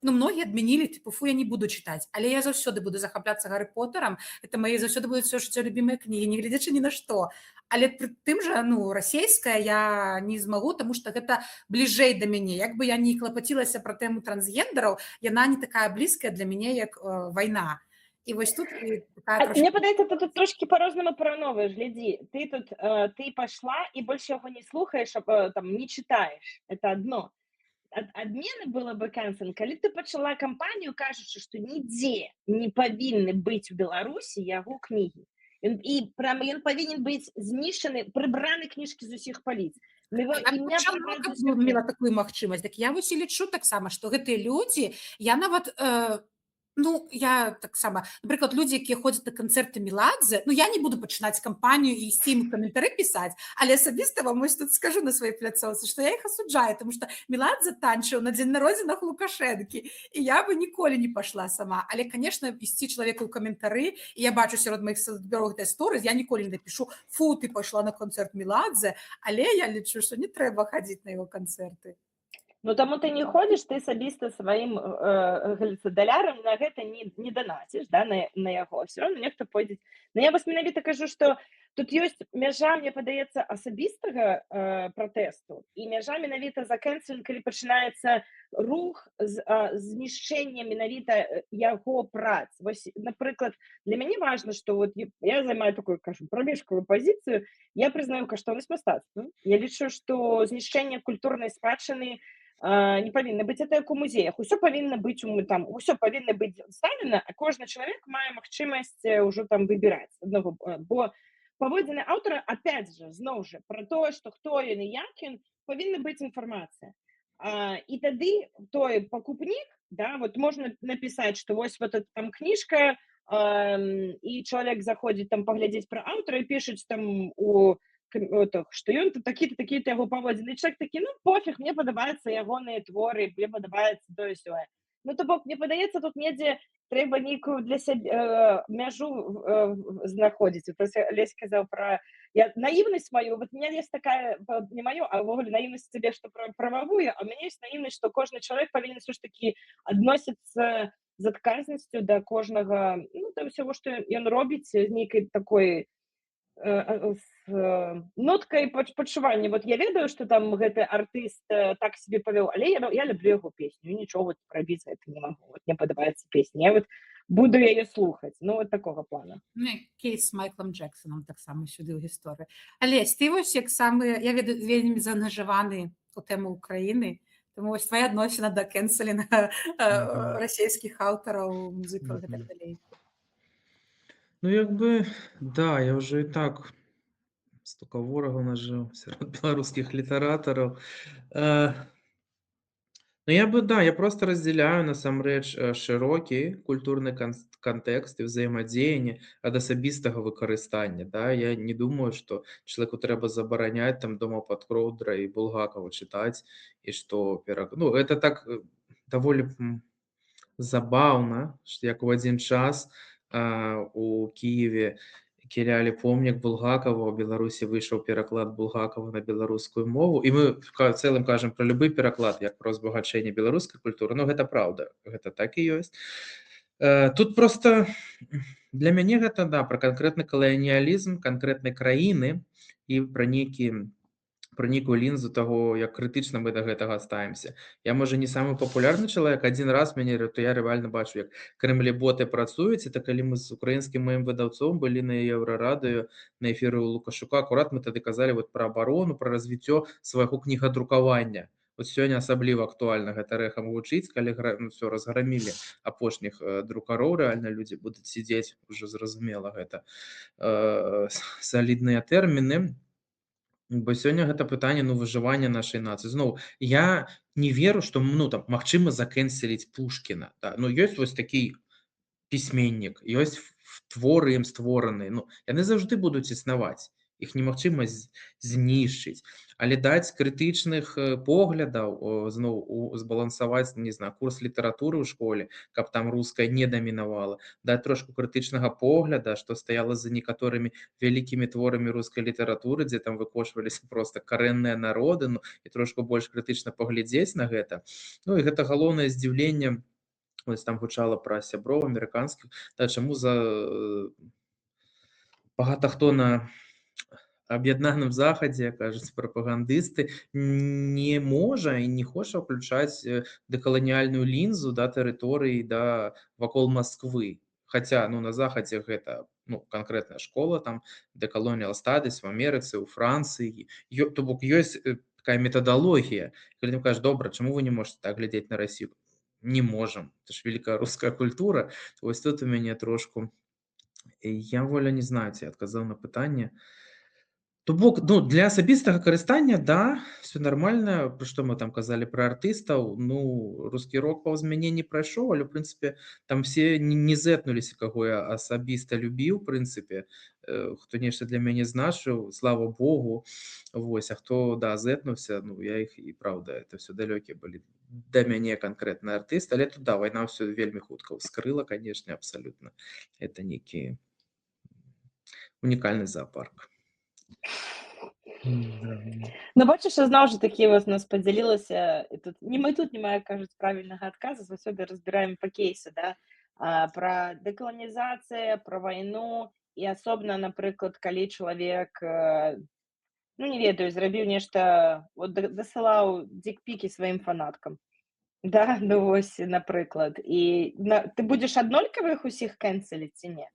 ну, многие адмянілі, типу, фу, я не буду читать, але я заўсёды буду захапляцца Гаррі Поттером, это мои заўсёды будуць всё жыццё любімыя кнігі, не глядзячы ні на што. Але пры тым жа, ну, расійская я не змагу, таму што гэта бліжэй да мяне. Як бы я не клапацілася пра тэму трансгендераў, яна не такая блізкая для мяне, як вайна. І вось тут такая
Мне падаецца, ты тут трошки по-рознаму параўноўваеш, глядзі. Ты тут ты пайшла і больш яго не слухаеш, там не читаеш. Это одно. Адмены было бы cancel, калі ты пачала кампанію, кажучы, што нідзе не павінны быць у Беларусі яго кнігі. І прямо ён павінен быць знішчаны, прыбраны кніжкі з усіх паліц.
Мела такую магчымасць. Так я вось і лічу таксама, што гэтыя людзі, я нават ну, я таксама, напрыклад, людзі, якія ходзяць на канцэрты Меладзе, ну, я не буду пачынаць кампанію і ісці ім каментары пісаць, але асабіста вам вось тут скажу на сваёй пляцоўцы, што я іх асуджаю, тому што Меладзе танчыў на дзень народзінах Лукашэнкі, і я бы ніколі не пашла сама. Але, канешне, ісці чалавеку ў каментары, і я бачу сярод маіх сабёрах сторыз, я ніколі не напішу, фу, ты пайшла на канцэрт Меладзе, але я лічу, што не трэба хадзіць на яго канцэрты.
Ну, таму ты не ходзіш, ты асабіста сваім далярам на гэта не данаціш, да, на яго. Все равно нехта пойдзе. Но я вас менавіта кажу, што тут ёсць мяжа, мне падаецца, асабістага пратэсту і мяжа менавіта закэнселінг, калі пачынаецца рух знішчэння менавіта яго прац. Вось, напрыклад, для мяне важна, што вот я займаю такую, кажу, прамежкавую пазіцыю, я прызнаю каштоўнасць мастацтва. Я лічу, што знішчэнне культурнай спадчыны не павінна быць, это як у музеях. Усё павінна быць усё павінна быць ставлена, а кожны чалавек мае магчымасць ўжо там выбіраць аднаго, бо паводзіны аўтара, опять же, зноў жа, пра тое, што хто ён і як ён, павінна быць інфармацыя. І тады той пакупнік, да, вот можна напісаць, што вось вот эта там кніжка, і чалавек заходзіць там паглядзець пра аўтара і пішуць там што ён тут такі-то, такі-то яго паводзіны. І чалавек такі, ну, пофіг, мне падабаюцца ягоныя творы, мне падабаецца тое-сёе. Ну, то бок, мне падаецца, тут недзе трэба нейкую для сябе мяжу знаходзіць. Вот Алесь казаў пра наіўнасць маю, вот у меня есть такая, не маю, а ўвогуле наіўнасць цябе, што прававую, а у мяне есть наіўнасць, што кожны чалавек павінен ўсё ж такі адносіцца з адказнасцю да кожнага, ну, да ўсяго, што ён робіць, з нейкай такой ноткай пачування. Вот я ведаю, што там гэты артыст так себе павёў, але я люблю яго песню, нічого вот рабіць гэта не магу. Вот мне падабаецца песня, я вот буду яе слухаць. Ну, вот такога плана.
Ну, кейс з Майклом Джексонам таксама сюды ў гісторыю. Алесь, ты вось як самы, я ведаю, вельмі заангажаваны у тэму Украіны, тому вось твоя адносіна да кэнселінга расійскіх аўтараў, музыкаў і так далей.
Ну, як бы, да, я ўжо і так столько ворагаў нажыў сярод беларускіх літаратараў. Ну, я просто разделяю насамрэч шырокі культурны кантэкст і ўзаемадзеянне ад асабістага выкарыстання. Да? Я не думаю, што чалавеку трэба забараняць там дома пад Кроўдра і Булгакова чытаць, і што ну, это так даволі забаўна, што як у адзін час у Кіеве кілялі помнік Булгакова, у Беларусі выйшаў пераклад Булгакова на беларускую мову, і мы в цэлым кажам пра любы пераклад як пра узбагачэнне беларускай культуры, но гэта праўда, гэта так і ёсць. Тут просто для мяне гэта, да, пра канкрэтны каланіялізм канкрэтнай краіны і пра нейкую лінзу таго, як крытычна мы да гэтага ставімся. Я, можа, не самы папулярны чалавек, адзін раз мяне, то я рэальна бачу, як кремлеботы працуюць, это калі мы з украінскім маім выдаўцом былі на Еўрарадыё, на эфіры ў Лукашука, акурат мы тады казалі вот пра абарону, пра развіццё свайго кнігадрукавання. Вот сёння асабліва актуальна гэта рэхам гучыць, калі ўсё разграмілі апошніх друкароў, рэальна людзі будуць сидзець, ужо зразумела гэта салідныя тэрміны. Бо сёння гэта пытанне, ну, выжывання нашай нацыі. Зноў, я не веру, што, ну, там, магчыма закэнселіць Пушкіна. Да? Ну, ёсць вось такі пісьменнік, ёсць творы ім створаныя. Ну, яны заўжды будуць існаваць. Іх немагчыма знішчыць. Але даць крытычных поглядаў, зноў, збалансаваць, не знаю, курс літаратуры ў школе, каб там руская не дамінавала, даць трошку крытычнага погляда, што стаяла за некаторымі вялікімі творамі рускай літаратуры, дзе там выкошваліся проста карэнныя народы, ну, і трошку больш крытычна паглядзець на гэта. Ну, і гэта галоўнае здзіўленне, ось там гучала пра сяброў амерыканскіх, да, чаму багата хто на аб'яднаным захадзе, кажуць, прапагандысты, не можа і не хоча ўключаць дэкаланіяльную лінзу да тэрыторыі да вакол Масквы. Хаця, ну, на захадзе гэта, ну, канкрэтная школа, там, Decolonial Studies в Амерыцы, у Францыі. То бок ёсць такая метадалогія. Калі ты кажаш, добра, чаму вы не можете так глядзець на Расію? Не можам. Это ж великая руская культура. Вось тут у мяне трошку... Я воля не знаю, ці адказаў на пытанне. То бок, ну, для асабістага карыстання, да, все нормально. Пра што мы там казалі пра артыстаў, ну, рускі рок паўз мяне не прайшоў, але, ў прынцыпе, там все не зэтнуліся, каго я асабіста любіў, в прынцыпе, хто нешта для мяне значыў, слава Богу, вось, а хто, да, зэтнуўся, ну, я іх, і праўда, это все далёкія былі да мяне канкрэтны артыст, але тут, да, вайна ўсё вельмі хутка ўскрыла, канешне, абсалютна. Это нейкі унікальны зоапарк.
Ну, бачыш, зноў жа такі у нас падзялілася, тут не мае, кажуць, правільнага адказу, заўсёды разбіраем па кейсу, да, пра дэкаланізацыя, пра вайну і асобна, напрыклад, калі чалавек, ну, не ведаю, зрабіў нешта, от дасылаў дзік-пікі сваім фанаткам. Да, ну вось, напрыклад. І ты будзеш аднолькава іх усіх кэнселіць ці не?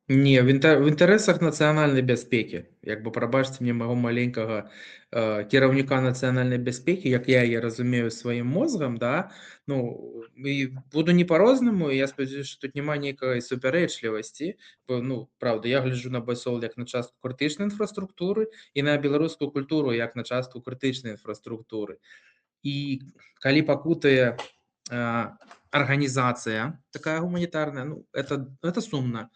Не, в інтарэсах нацыянальнай бяспекі. Як бы прабачце мне маго маленькага кіраўніка нацыянальнай бяспекі, як я яе разумею сваім мозгам, да, ну, і буду не па-рознаму, я спадзяюся, што тут няма нейкай супярэчлівасці, бо, ну, праўда, я гляджу на басол як на частку крытычнай інфраструктуры і на беларускую культуру як на частку крытычнай інфраструктуры. І калі пакутае арганізацыя такая гуманітарная, ну, это сумна.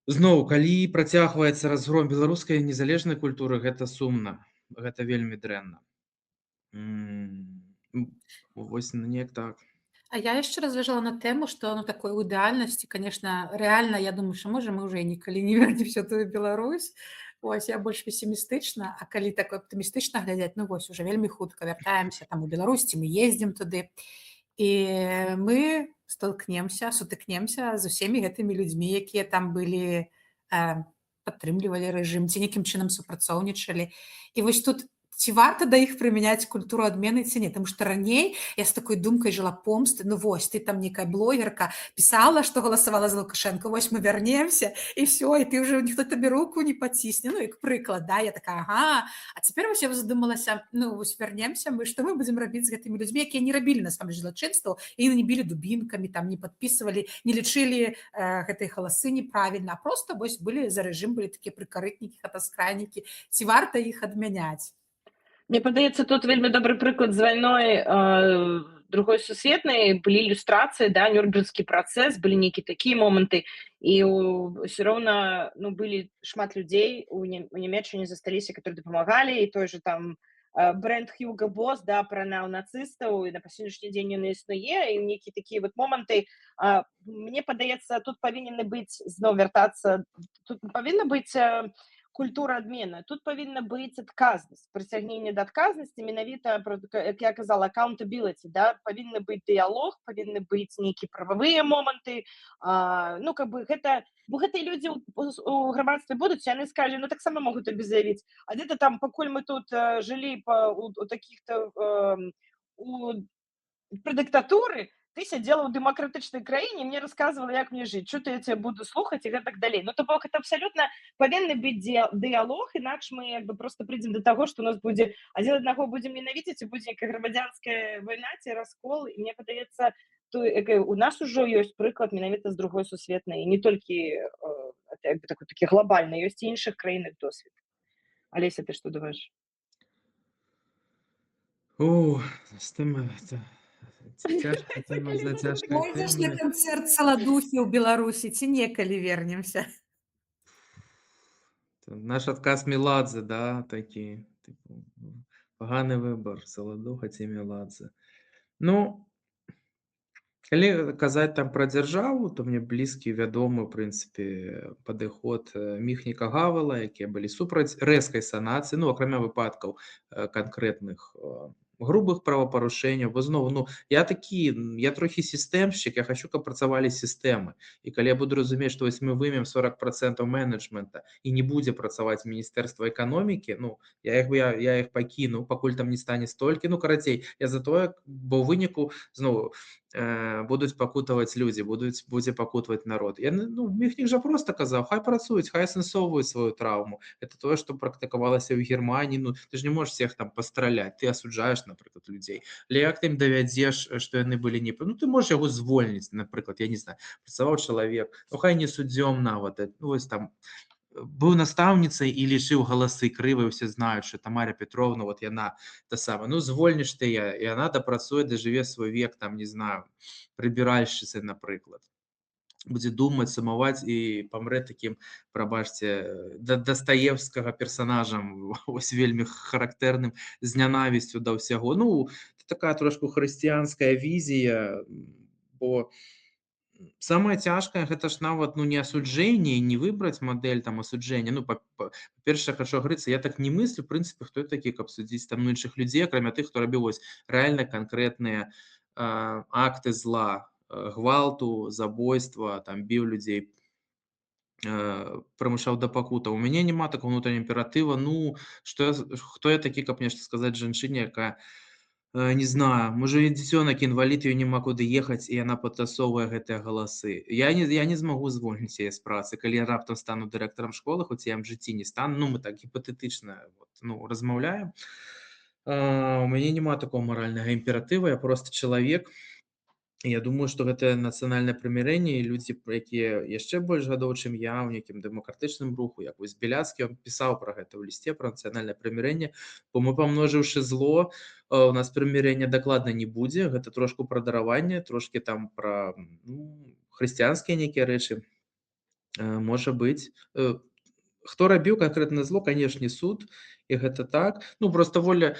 Зноў, калі працягваецца разгром беларускай незалежнай культуры, гэта сумна, гэта вельмі дрэнна. Вось неяк так.
А я яшчэ разважала на тэму, што ну такой у ідэальнасці, конечно, рэальна, я думаю, што можа мы ўжо нікалі не вернемся тую Беларусь. Вось я больш песімістычна, а калі так аптымістычна глядзець, ну вось уже вельмі хутка вяртаемся там у Беларусь, ці мы ездзім туды. І мы сутыкнемся з усімі гэтымі людзьмі, якія там былі, падтрымлівалі рэжым, ці нейкім чынам супрацоўнічалі. І вось тут ці варта да іх прымяняць культуру адмены ці не, таму што раней я з такой думкай жыла помсты, ну вось ты там нейкая блогерка пісала, што галасавала за Лукашенко, вось мы вярнемся і всё, і ты ўжо ніхто табе руку не пацісне, ну як прыклад, да, я такая, ага, а цяпер вось я задумалася, ну вось вярнемся мы, што мы будзем рабіць з гэтымі людзьмі, якія не рабілі насамрэч злачынстваў, і не білі дубінкамі, там не падпісвалі, не лічылі гэтыя галасы неправільна, а просто вось былі за рэжым, былі такія прыкарытнікі, хатаскрайнікі, ці варта іх адмяняць?
Мне падаецца, тут вельмі добры прыклад з вайной другой сусветнай, былі ілюстрацыі, да, нюрнбергскі працэс, былі нейкія такія моманты, і ўсё роўна, ну, былі шмат людзей у Нямецчыне засталіся, которые дапамагалі, і той же там бренд Hugo Boss, да, пранаў нацыстаў, і на па сённяшні дзень ён існуе, і нейкія такія вот моманты. Мне падаецца, тут павінны быць, зноў вяртацца, тут павінна быць культура адмены. Тут павінна быць адказнасць, прыцягненне да адказнасці, менавіта, як я казала, accountability, да, павінны быць дыялог, павінны быць нейкія прававыя моманты, ну, как бы гэта, бо гэтыя людзі у грамадстве будуць, яны скажуць, ну, таксама могуць табе заявіць, а где-то там, пакуль мы тут жылі у такіх-то пры дыктатуры, ты сядзела ў дэмакратычнай краіне, мне расказвала, як мне жыць, чого я цябе буду слухаць і гэтак далей. Ну, то бок, гэта абсалютна павінны быць дыялог, інакш мы як бы проста прыйдзем да таго, што у нас будзе адзін аднаго будзем ненавідзець, і будзе нейкая грамадзянская вайна ці раскол. І мне падаецца, у нас ужо ёсць прыклад менавіта з другой сусветнай, і не толькі такі глобальны, ёсць і іншых краінах досвед. Алеся, ты што думаеш?
З тым цяжкая тэма за цяжкай
Пойдзеш на
тэмай.
канцэрт Саладухі ў Беларусі ці некалі вернемся?
Наш адказ Меладзе, да, такі, типу, паганы выбар, Саладуха ці Меладзе. Ну, калі казаць там пра дзяржаву, то мне блізкі, вядомы, у прынцыпе, падыход Міхніка Гавала, якія былі супраць рэзкай санацыі, ну, акрамя выпадкаў канкрэтных грубых правапарушэнняў, бо зноў, ну, я трохі сістэмшчык, я хачу, каб працавалі сістэмы. І калі я буду разумець, што вось мы вымем 40% менеджмента і не будзе працаваць Міністэрства эканомікі, ну, я іх пакіну, пакуль там не стане столькі, ну, карацей, я за тое, бо ў выніку, зноў, будуць пакутаваць людзі, будзе пакутаваць народ. Ну, Міхнік жа проста казаў, хай працуюць, хай асэнсоўваюць сваю траўму. Это тое, што практыкавалася ў Германіі, ну, ты ж не можаш всех там пастраляць, ты асуджаеш, напрыклад, людзей. Але як ты ім давядзеш, што яны былі не... Ну, ты можаш яго звольніць, напрыклад, я не знаю, працаваў чалавек, ну, хай не суддзём нават, ну, вось там, быў настаўніцай і лічыў галасы крыва, усе знаюць, што Тамара Петровна, вот яна та сама, ну, звольніш ты, і яна дапрацуе, дажыве свой век, там, не знаю, прыбіральшчыцай, напрыклад. Будзе думаць, сумаваць і памрэ такім, прабачце, дастаевскага персанажам, ось вельмі характэрным, з нянавісцю да ўсяго. Ну, такая трошку хрысціянская візія, бо самае цяжкае, гэта ж нават, ну, не асуджэнне, не выбраць мадэль там асуджэння. Ну, па-першае, хачу агрыцца, я так не мыслю, в прынцыпе, хто такі, каб судзіць там іншых людзей, акрамя тых, хто рабіў вось рэальна канкрэтныя акты зла, гвалту, забойства, там, біў людзей. прымушаў да пакутаў. У мяне няма такого ўнутранага імператыва. Ну, хто я такі, каб нешта сказаць жанчыне, якая, не знаю, можа, і дзіцёнак інвалід, ёй няма куды ехаць, і яна падтасоўвае гэтыя галасы. Я не змагу звольніць яе з працы, калі я раптам стану дырэктарам школы, хоць я ім в жыцці не стану. Ну, мы так гіпатэтычна размаўляем. У мяне няма такого маральнага імператыва, я просто чалавек. Я думаю, што гэтае нацыянальнае прымірэнне і людзі, якія яшчэ больш гадоў, чым я, ў нейкім дэмакратычным руху, як вось Беляцкі, ён пісаў пра гэта ў лісце, пра нацыянальнае прымірэнне, бо мы, памножыўшы зло, у нас прымірэння дакладна не будзе. Гэта трошку пра дараванне, трошкі там пра хрысціянскія нейкія рэчы, можа быць. Хто рабіў канкрэтна зло, канешне, суд, і гэта так. Ну, просто воля...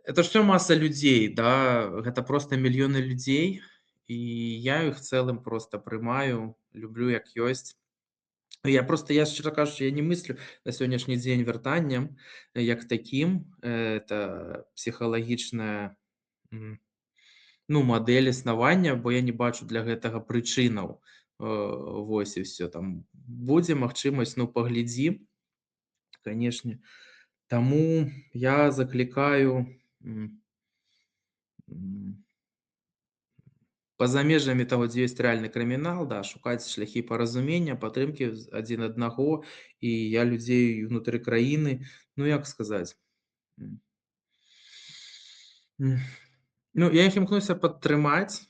Это ж всё маса людзей, да, гэта просто мільёны людзей, і я іх цэлым просто прымаю, люблю як ёсць. Я, шчыра кажучы, я не мыслю на сённяшні дзень вяртаннем як такім. Это псіхалагічная мадэль існавання, бо я не бачу для гэтага прычынаў. Вось і ўсё. Там будзе магчымасць, паглядзім, канешне. Таму я заклікаю па-за межамі таго, дзе ёсць рэальны крымінал, да, шукаць шляхі паразумення, падтрымкі адзін аднаго, і я людзей унутры краіны, як сказаць, я іх імкнуся падтрымаць.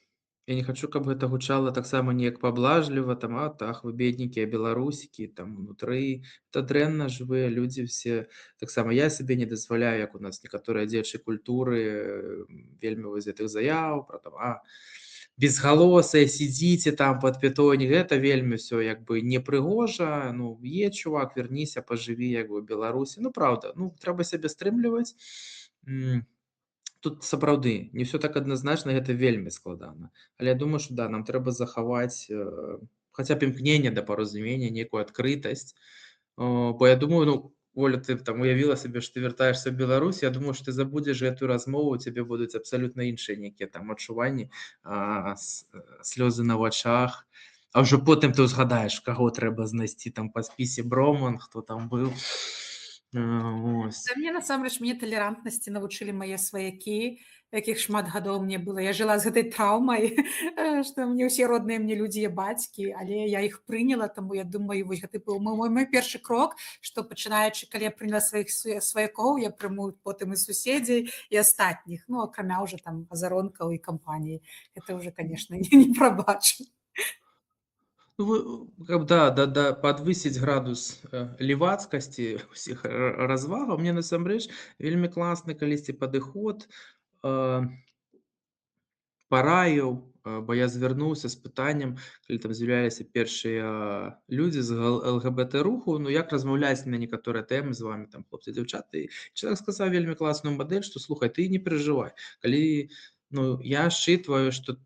Я не хачу, каб гэта гучала таксама неяк паблажліва, там, ах, вы бедненькія беларусікі, там, унутры. Это дрэнна, жывыя людзі все. Таксама я сабе не дазваляю, як у нас некаторыя дзеячы культуры, вельмі вось гэтых заяў пра там, безгалосыя, сидзіце там под пятоні, гэта вельмі ўсё як бы непрыгожа. Е, чувак, верніся, пажыві як бы ў Беларусі. Праўда, трэба сябе стрымліваць. Тут сапраўды не ўсё так адназначна, гэта вельмі складана. Але я думаю, што да, нам трэба захаваць хаця б імкненне да паразумення, нейкую адкрытасць. Бо я думаю, Оля, ты там уявіла сабе, што ты вяртаешся ў Беларусь, я думаю, што ты забудзеш гэтую размову, у цябе будуць абсалютна іншыя нейкія там адчуванні, слёзы на вачах. А ўжо потым ты ўзгадаеш, каго трэба знайсці там па спісе Броман, хто там быў.
Мне насамрэч талерантнасці навучылі мае сваякі, якіх шмат гадоў мне было. Я жыла з гэтай траўмай, што мне ўсе родныя мне людзі, бацькі, але я іх прыняла, таму я думаю, вось гэта быў мой першы крок, што пачынаючы, калі я прыняла сваіх сваякоў, я прыму потым і суседзей, і астатніх, акрамя ўжо там азаронкаў і кампаніі. Гэта ўжо, канешне, не прабачу.
Падвысіць градус левацкасці ўсіх развагаў. Мне насамрэч вельмі класны калісьці падыход параіў, бо я звярнуўся з пытаннем, калі там з'яўляліся першыя людзі з ЛГБТ-руху, як размаўляць на некаторыя тэмы з вамі, там, хлопцы, дзяўчаты. Чалавек сказаў вельмі класную мадэль, што слухай, ты не перажывай, калі я считваю, што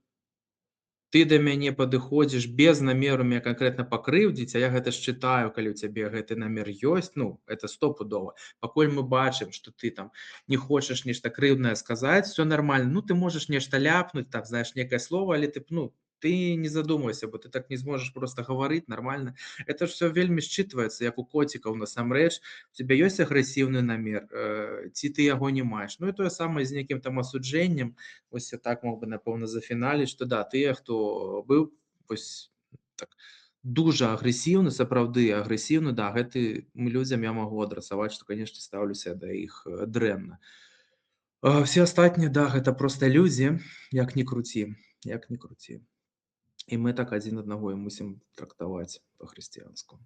ты да мяне падыходзіш без намеру мяне канкрэтна пакрыўдзіць, а я гэта считаю, калі ў цябе гэты намер ёсць, это стопудова. Пакуль мы бачым, што ты там не хочаш нешта крыўднае сказаць, все нормально. Ты можаш нешта ляпнуць, так, знаеш, некае слово, але ты не задумайся, бо ты так не зможаш просто гаварыць нормально. Это ж все вельмі считываецца, як у коцікаў насамрэч. У цябе ёсць агрэсіўны намер, ці ты яго не маеш. І тое самае з нейкім там асуджэннем. Вось я так мог бы, напэўна, зафіналіць, што да, тыя, хто быў вось так дужа агрэсіўны, сапраўды агрэсіўны, да, гэтым людзям я магу адрасаваць, што, канешне, стаўлюся да іх дрэнна. Все астатнія, да, гэта проста людзі, як ні круці, як ні круці. І мы так адзін аднаго і мусім трактаваць па-хрысціянску.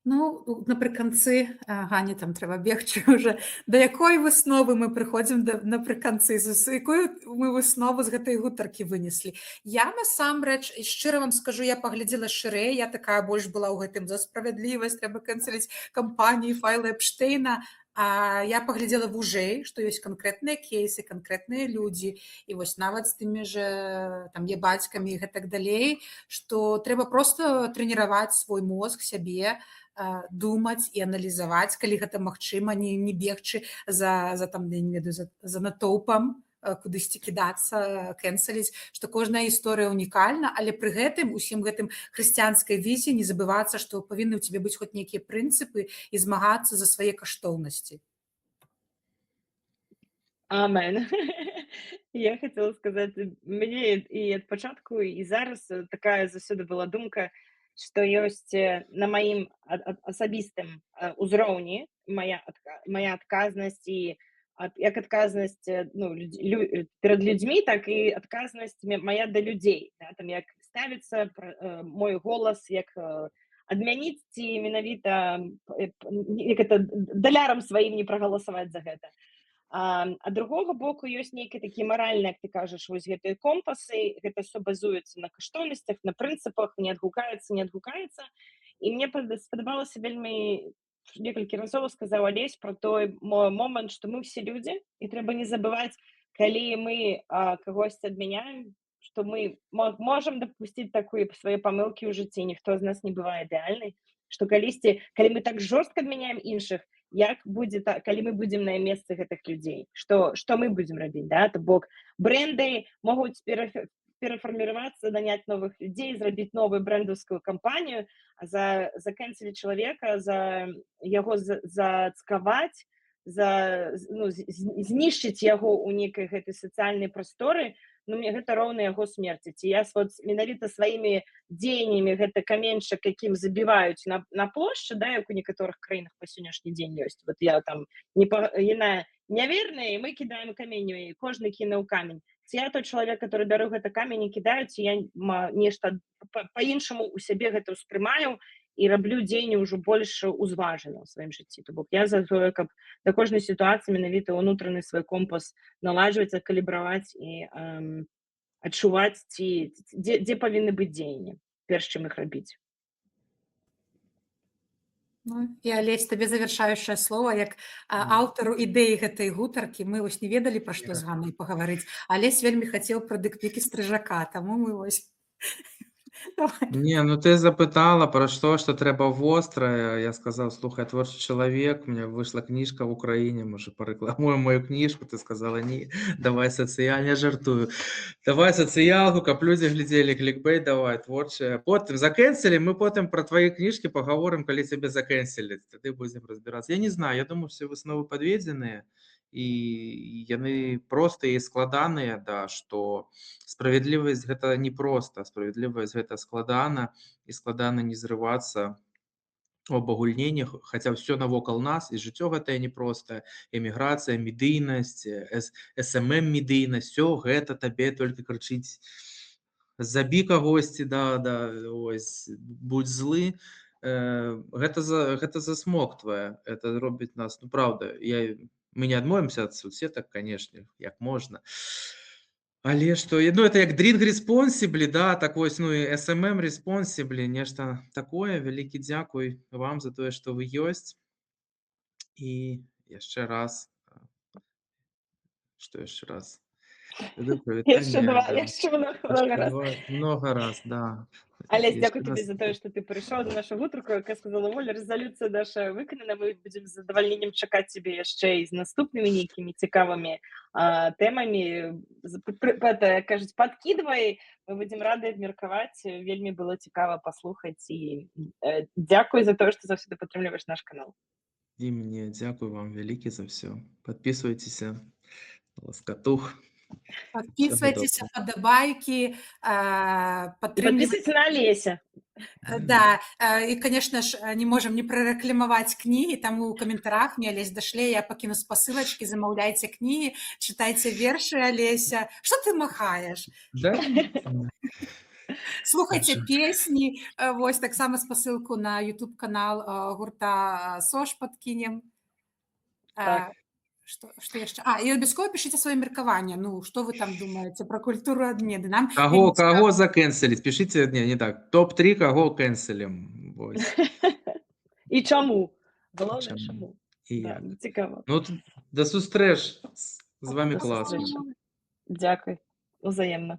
Напрыканцы, Гані, там трэба бегчы ўжо. Да якой высновы мы прыходзім напрыканцы? Якую мы выснову з гэтай гутаркі вынеслі? Я, насамрэч, шчыра вам скажу, я паглядзела шырэй, я такая больш была ў гэтым за справядлівасць, трэба канцэліць кампаніі, файлы Эпштейна. А я паглядзела вужэй, што ёсць канкрэтныя кейсы, канкрэтныя людзі, і вось нават з тымі ж там бацькамі і гэтак далей, што трэба проста трэніраваць свой мозг, сябе, думаць і аналізаваць, калі гэта магчыма, не бегчы за натоўпам, кудысьці кідацца, кэнселіць, што кожная гісторыя ўнікальна, але пры гэтым усім гэтым хрысціянскай візе не забывацца, што павінны ў цябе быць хоць нейкія прынцыпы і змагацца за свае каштоўнасці.
Амен. Я хотела сказаць, мне і ад пачатку, і зараз такая заўсёды была думка, што ёсць на маім асабістым узроўні моя адказнасць і як адказнасць перад людзьмі, так і адказнасць моя да людзей. Да? Там як ставіцца мой голас, як адмяніць ці менавіта як это далярам сваім не прагаласаваць за гэта. А другога боку ёсць нейкі такі маральны, як ты кажаш, вось гэтыя компасы, гэта ўсё базуецца на каштоўнасцях, на прынцыпах, не адгукаецца. І мне спадабалася вельмі некалькі разоў сказаў Алесь про той момант, што мы ўсе людзі, і трэба не забываць, калі мы кагосьці адмяняем, што мы можам дапусціць такую свае памылкі ў жыцці, ніхто з нас не бывае ідэальнай, што калі мы так жорстка адмяняем іншых, як будзе калі мы будзем на месцы гэтых людзей, што мы будзем рабіць, да? То бок бренды могуць перафарміравацца, наняць новых людзей, зрабіць новую брэндаўскую кампанію, а закэнселіць чалавека, за яго зацкаваць, знішчыць яго ў нейкай гэтай сацыяльнай прасторы, мне гэта роўна яго смерці. Ці я менавіта сваімі дзеяннямі гэта каменьчык, якім забіваюць на плошчы, да, як у некаторых краінах па сённяшні дзень ёсць. Вот я там яна няверная, і мы кідаем каменню, і кожны кінуў камень. Ці я той чалавек, который бяру гэта камень і кідаю, ці я нешта па-іншаму ў сябе гэта ўспрымаю і раблю дзеянні ўжо больш узважана ў сваім жыцці. То бок я за тое, каб да кожнай сітуацыі менавіта ўнутраны свой компас наладжваць, калібраваць і адчуваць, дзе павінны быць дзеянні, перш чым іх рабіць.
Ну, і Алесь, табе завяршаючае слово, як аўтару ідэі гэтай гутаркі. Мы вось не ведалі, пра што з вамай пагаварыць. Алесь вельмі хацеў пра дыкпікі стрыжака, таму мы вось...
Не, ну ты запытала про што трэба вострае. Я сказаў, слухай, творчы чалавек, у меня выйшла кніжка ў Украіне, можа парэкламуем мою кніжку. Ты сказала, не, давай сацыяльна, я жартую. Давай сацыялку, каб людзі глядзелі, клікбейт давай, творчае. Потым закэнселі, мы потым пра твае кніжкі пагаворым, калі цябе закэнселяць. Тады будзем разбірацца. Я не знаю, я думаю, все высновы падведзеныя. І яны простыя і складаныя, да, што справядлівасць гэта не проста, справядлівасць гэта складана, і складана не зрывацца у абагульненнях, хаця ўсё навокал нас, і жыццё гэтае непростае, эміграцыя, медыйнасць, SMM-медыйнасць, всё гэта табе толькі крычыць: забі кагосьці, да, ось, будь злы. Гэта засмоктвае, это робіць нас, ну, правда, мы не адмовімся ад соцсетак, канешне, як можна. Але што, ну, это як drink responsibly, да, так вось, ну, і SMM responsibly, нешта такое. Вялікі дзякуй вам за тое, што вы ёсць. І яшчэ раз, што яшчэ раз?
Яшчэ
Много раз, да.
Алесь, дзякуй табе за тое, што ты прыйшоў да нашу гутарку. Як я сказала, Оля, рэзалюцыя наша выканана. Мы будзем з задавальненнем чакаць цябе яшчэ і з наступнымі нейкімі цікавымі тэмамі. Кажуць, падкідвай, мы будзем рады абмеркаваць. Вельмі было цікава паслухаць. І дзякуй за тое, што заўсёды падтрымліваеш наш канал.
І мне дзякуй вам вялікі за ўсё. Падпісвайцеся на Ласкатух.
Подписывайтеся, подобайки,
Подписывайтесь на Олеся.
Да, и, конечно ж, не можем не прорекламовать книги, там у комментариях мне Олесь дошле, я покину спосылочки, замовляйте книги, читайте верши Олеся. Что ты махаешь?
Да?
Слухайте песни, вось так само спосылку на YouTube-канал гурта СОЖ подкинем.
Так.
Что яшчэ? І абавязкова пішыце сваё меркаванне. Ну, што вы там думаеце пра культуру адмены? Нам
Каго закэнселіць? Пішыце, не так. Топ-3 каго кэнселім.
І чаму? Галоўнае, чаму?
Да,
цікава.
Ну, да сустрэч. З вами класна.
Дзякуй. Узаемна.